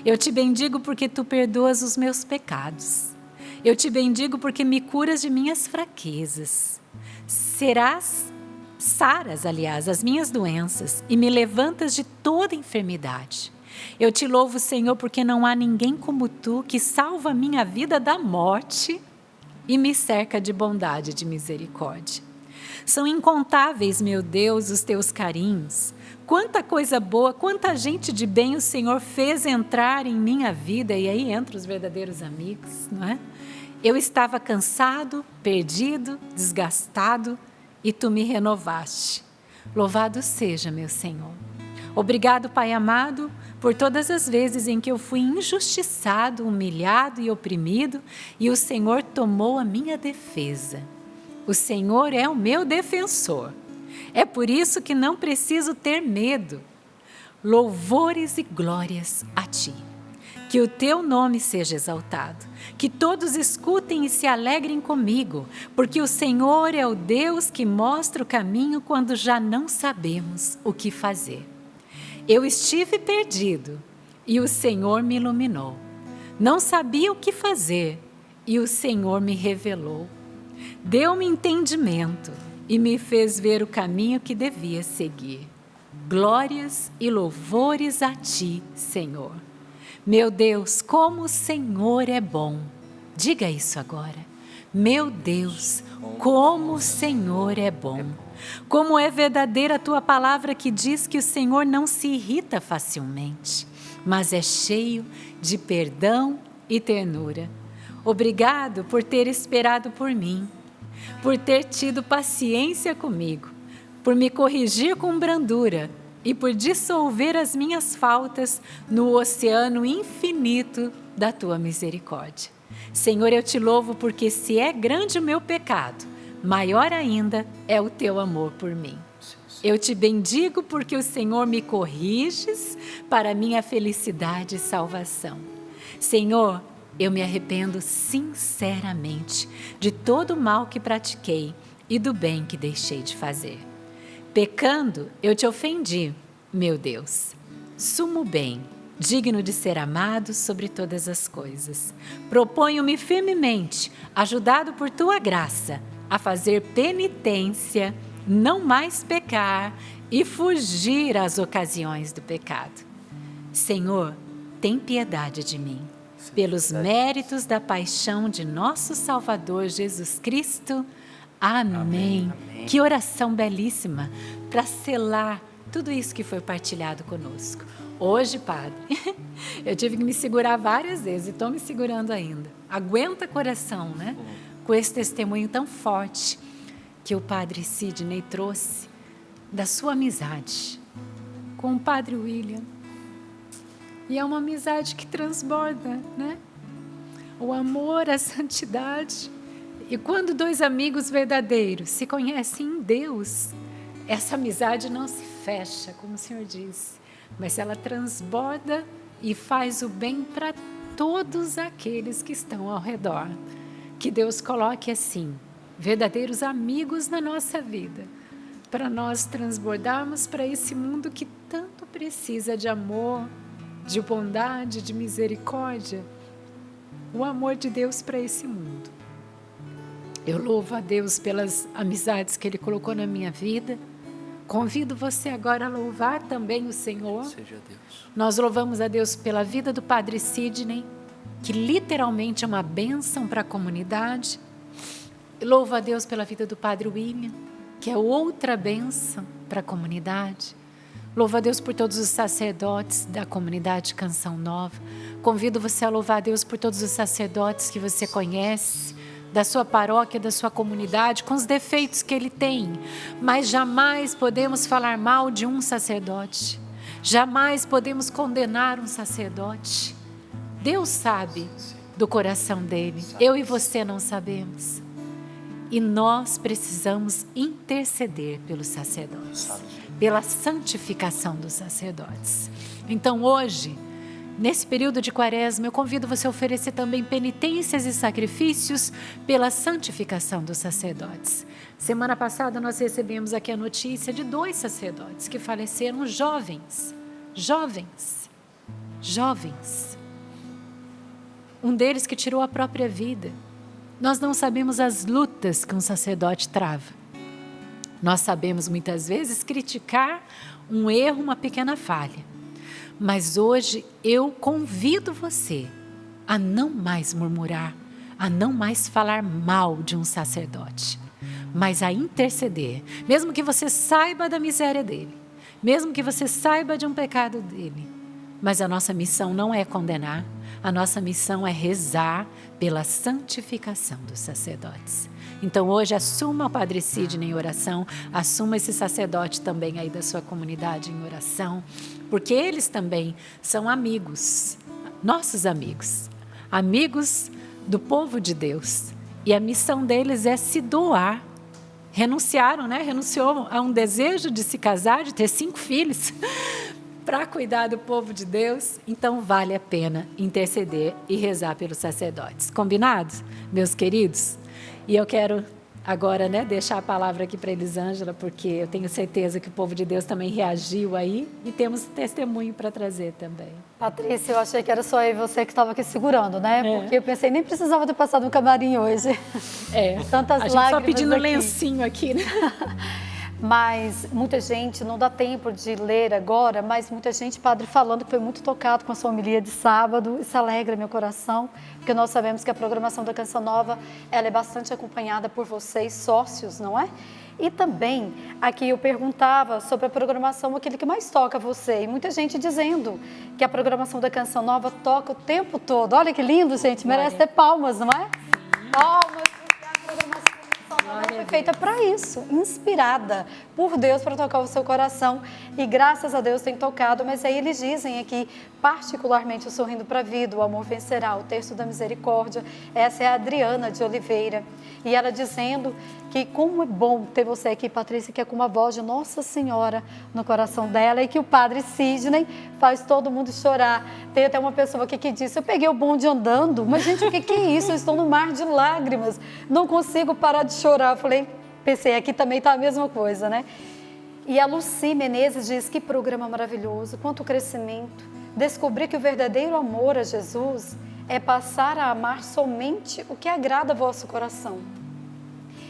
Eu te bendigo porque tu perdoas os meus pecados. Eu te bendigo porque me curas de minhas fraquezas. Saras, aliás, as minhas doenças e me levantas de toda enfermidade. Eu te louvo, Senhor, porque não há ninguém como tu que salva a minha vida da morte e me cerca de bondade e de misericórdia. São incontáveis, meu Deus, os teus carinhos. Quanta coisa boa, quanta gente de bem o Senhor fez entrar em minha vida, e aí entram os verdadeiros amigos, não é? Eu estava cansado, perdido, desgastado, e tu me renovaste. Louvado seja, meu Senhor. Obrigado, Pai amado, por todas as vezes em que eu fui injustiçado, humilhado e oprimido, e o Senhor tomou a minha defesa. O Senhor é o meu defensor. É por isso que não preciso ter medo. Louvores e glórias a Ti. Que o Teu nome seja exaltado. Que todos escutem e se alegrem comigo, porque o Senhor é o Deus que mostra o caminho quando já não sabemos o que fazer. Eu estive perdido e o Senhor me iluminou. Não sabia o que fazer e o Senhor me revelou. Deu-me entendimento e me fez ver o caminho que devia seguir. Glórias e louvores a Ti, Senhor. Meu Deus, como o Senhor é bom. Diga isso agora. Meu Deus, como o Senhor é bom. Como é verdadeira a Tua palavra que diz que o Senhor não se irrita facilmente, mas é cheio de perdão e ternura. Obrigado por ter esperado por mim, por ter tido paciência comigo, por me corrigir com brandura e por dissolver as minhas faltas no oceano infinito da Tua misericórdia. Senhor, eu Te louvo porque se é grande o meu pecado, maior ainda é o Teu amor por mim. Eu Te bendigo porque o Senhor me corriges para minha felicidade e salvação. Senhor, eu me arrependo sinceramente de todo o mal que pratiquei e do bem que deixei de fazer. Pecando, eu Te ofendi, meu Deus. Sumo bem, digno de ser amado sobre todas as coisas. Proponho-me firmemente, ajudado por Tua graça, a fazer penitência, não mais pecar e fugir às ocasiões do pecado. Senhor, tem piedade de mim, pelos méritos da paixão de nosso Salvador Jesus Cristo. Amém. Amém. Que oração belíssima para selar tudo isso que foi partilhado conosco. Hoje, Padre, eu tive que me segurar várias vezes e estou me segurando ainda. Aguenta coração, né? Com esse testemunho tão forte que o Padre Sidney trouxe da sua amizade com o Padre William. E é uma amizade que transborda, né? O amor, a santidade. E quando dois amigos verdadeiros se conhecem em Deus, essa amizade não se fecha, como o Senhor disse, mas ela transborda e faz o bem para todos aqueles que estão ao redor. Que Deus coloque assim, verdadeiros amigos na nossa vida, para nós transbordarmos para esse mundo que tanto precisa de amor, de bondade, de misericórdia. O amor de Deus para esse mundo. Eu louvo a Deus pelas amizades que Ele colocou na minha vida. Convido você agora a louvar também o Senhor.
Seja Deus.
Nós louvamos a Deus pela vida do Padre Sidney, que literalmente é uma bênção para a comunidade. Louvo a Deus pela vida do Padre William, que é outra bênção para a comunidade. Louvo a Deus por todos os sacerdotes da comunidade Canção Nova. Convido você a louvar a Deus por todos os sacerdotes que você conhece, da sua paróquia, da sua comunidade, com os defeitos que ele tem. Mas jamais podemos falar mal de um sacerdote. Jamais podemos condenar um sacerdote. Deus sabe do coração dele. Eu e você não sabemos. E nós precisamos interceder pelos sacerdotes, pela santificação dos sacerdotes. Então hoje, nesse período de Quaresma, eu convido você a oferecer também penitências e sacrifícios pela santificação dos sacerdotes. Semana passada nós recebemos aqui a notícia de 2 sacerdotes que faleceram jovens. Um deles que tirou a própria vida. Nós não sabemos as lutas que um sacerdote trava. Nós sabemos muitas vezes criticar um erro, uma pequena falha. Mas hoje eu convido você a não mais murmurar, a não mais falar mal de um sacerdote, mas a interceder, mesmo que você saiba da miséria dele, mesmo que você saiba de um pecado dele. Mas a nossa missão não é condenar, a nossa missão é rezar pela santificação dos sacerdotes. Então hoje assuma o Padre Sidney em oração, assuma esse sacerdote também aí da sua comunidade em oração, porque eles também são amigos, nossos amigos, amigos do povo de Deus. E a missão deles é se doar. Renunciaram, né? Renunciou a um desejo de se casar, de ter 5 filhos, para cuidar do povo de Deus. Então vale a pena interceder e rezar pelos sacerdotes. Combinados, meus queridos? E eu quero agora, né, deixar a palavra aqui para Elisângela, porque eu tenho certeza que o povo de Deus também reagiu aí e temos testemunho para trazer também.
Patrícia, eu achei que era só eu e você que estava aqui segurando, né? Porque eu pensei, nem precisava ter passado no camarim hoje. Tantas
a gente
lágrimas
só pedindo
aqui.
lencinho aqui, né?
Mas muita gente, não dá tempo de ler agora, mas muita gente, padre, falando que foi muito tocado com a sua homilia de sábado. Isso alegra meu coração, porque nós sabemos que a programação da Canção Nova, ela é bastante acompanhada por vocês, sócios, não é? E também, aqui eu perguntava sobre a programação, aquele que mais toca você. E muita gente dizendo que a programação da Canção Nova toca o tempo todo. Olha que lindo, gente, merece ter palmas, não é? Palmas, porque a programação foi feita para isso, inspirada por Deus para tocar o seu coração, e graças a Deus tem tocado. Mas aí eles dizem aqui, particularmente o Sorrindo para a Vida, o Amor Vencerá, o Terço da Misericórdia. Essa é a Adriana de Oliveira, e ela dizendo que como é bom ter você aqui, Patrícia, que é com a voz de Nossa Senhora no coração dela, e que o Padre Sidney faz todo mundo chorar. Tem até uma pessoa aqui que disse, eu peguei o bonde andando, mas gente, o que é isso? Eu estou no mar de lágrimas, não consigo parar de chorar. Eu falei, pensei, aqui também está a mesma coisa, né? E a Lucy Menezes diz, que programa maravilhoso, quanto crescimento. Descobrir que o verdadeiro amor a Jesus é passar a amar somente o que agrada ao vosso coração.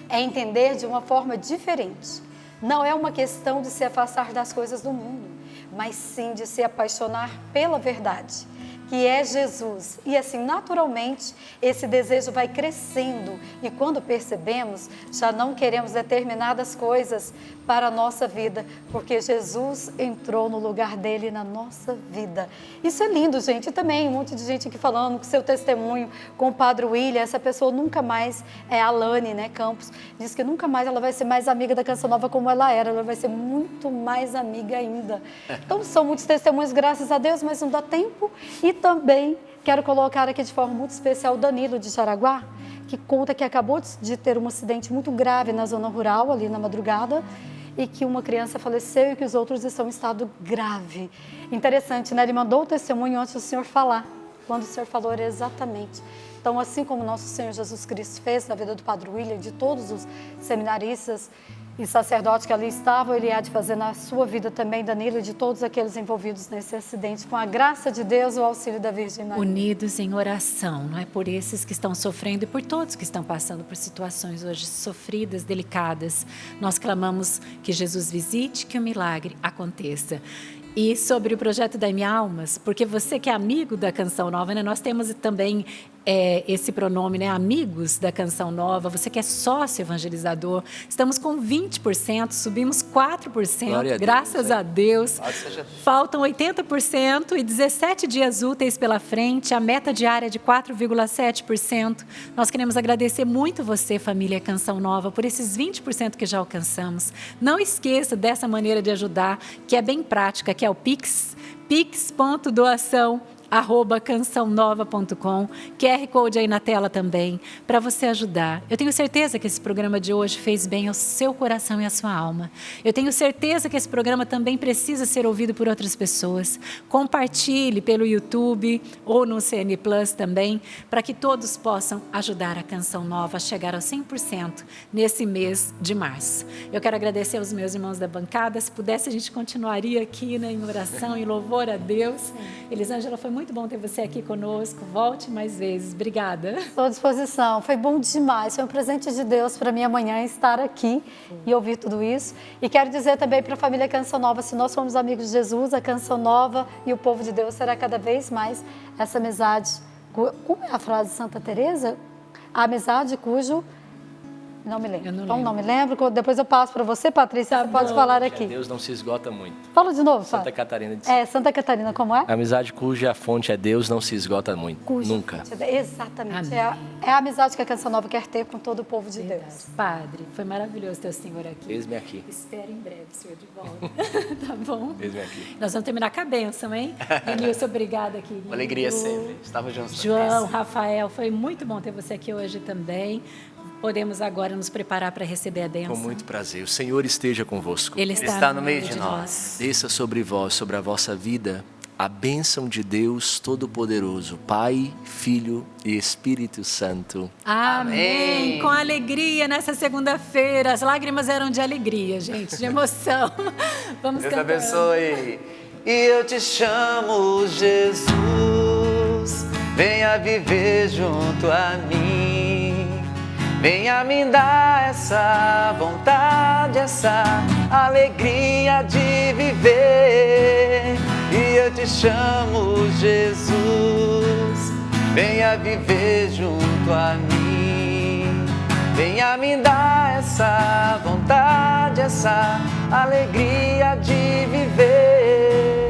É entender de uma forma diferente. Não é uma questão de se afastar das coisas do mundo, mas sim de se apaixonar pela verdade, que é Jesus. E assim, naturalmente, esse desejo vai crescendo. E quando percebemos, já não queremos determinadas coisas para a nossa vida, porque Jesus entrou no lugar dele na nossa vida. Isso é lindo, gente. E também um monte de gente aqui falando com seu testemunho com o Padre William. Essa pessoa nunca mais é a Alane, né, Campos. Diz que nunca mais ela vai ser mais amiga da Canção Nova como ela era. Ela vai ser muito mais amiga ainda. Então são muitos testemunhos, graças a Deus, mas não dá tempo. E também quero colocar aqui de forma muito especial o Danilo de Jaraguá, que conta que acabou de ter um acidente muito grave na zona rural, ali na madrugada, e que uma criança faleceu e que os outros estão em estado grave. Interessante, né? Ele mandou o testemunho antes do Senhor falar. Quando o Senhor falou, era exatamente. Então, assim como nosso Senhor Jesus Cristo fez na vida do Padre William, de todos os seminaristas e sacerdotes que ali estavam, Ele há de fazer na sua vida também, Danilo, e de todos aqueles envolvidos nesse acidente, com a graça de Deus e o auxílio da Virgem Maria.
Unidos em oração, não é? Por esses que estão sofrendo e por todos que estão passando por situações hoje sofridas, delicadas. Nós clamamos que Jesus visite, que o milagre aconteça. E sobre o projeto da Minha Almas, porque você que é amigo da Canção Nova, né? Nós temos também esse pronome, né? Amigos da Canção Nova, você que é sócio evangelizador, estamos com 20%, subimos 4%, graças a Deus. Faltam 80% e 17 dias úteis pela frente, a meta diária é de 4,7%. Nós queremos agradecer muito você, família Canção Nova, por esses 20% que já alcançamos. Não esqueça dessa maneira de ajudar, que é bem prática, que é o Pix, pix.doação@cançãonova.com, QR Code aí na tela também, para você ajudar. Eu tenho certeza que esse programa de hoje fez bem ao seu coração e à sua alma. Eu tenho certeza que esse programa também precisa ser ouvido por outras pessoas. Compartilhe pelo YouTube ou no CN Plus também, para que todos possam ajudar a Canção Nova a chegar aos 100% nesse mês de março. Eu quero agradecer aos meus irmãos da bancada. Se pudesse, a gente continuaria aqui, né, em oração, em louvor a Deus. Elisângela, foi muito bom ter você aqui conosco. Volte mais vezes. Obrigada.
Estou à disposição. Foi bom demais. Foi um presente de Deus para mim amanhã estar aqui e ouvir tudo isso. E quero dizer também para a família Canção Nova, se nós formos amigos de Jesus, a Canção Nova e o povo de Deus será cada vez mais essa amizade. Como é a frase de Santa Teresa? A amizade cujo... Não me lembro. Não me lembro. Depois eu passo para você, Patrícia. Você pode falar aqui.
Deus não se esgota muito.
Fala de novo,
Santa Catarina de
Santa Catarina, como é?
Amizade cuja fonte é Deus não se esgota muito. Nunca.
Exatamente. É a amizade que a Canção Nova quer ter com todo o povo de Deus.
Padre, foi maravilhoso ter o senhor aqui.
Eis-me aqui.
Espero em breve o senhor de volta. Tá bom?
Eis-me aqui.
Nós vamos terminar com a bênção, hein? Denilson, obrigada, querido.
Uma alegria sempre. Estava juntos.
João, Rafael, foi muito bom ter você aqui hoje também. Podemos agora nos preparar para receber a bênção.
Com muito prazer. O Senhor esteja convosco.
Ele está no meio de
nós.
Desça sobre vós, sobre a vossa vida, a bênção de Deus Todo-Poderoso, Pai, Filho e Espírito Santo.
Amém. Com alegria nessa segunda-feira. As lágrimas eram de alegria, gente, de emoção. Vamos
Deus
cantar.
abençoe. E eu te chamo, Jesus, venha viver junto a mim. Venha me dar essa vontade, essa alegria de viver. E eu te chamo, Jesus, venha viver junto a mim. Venha me dar essa vontade, essa alegria de viver.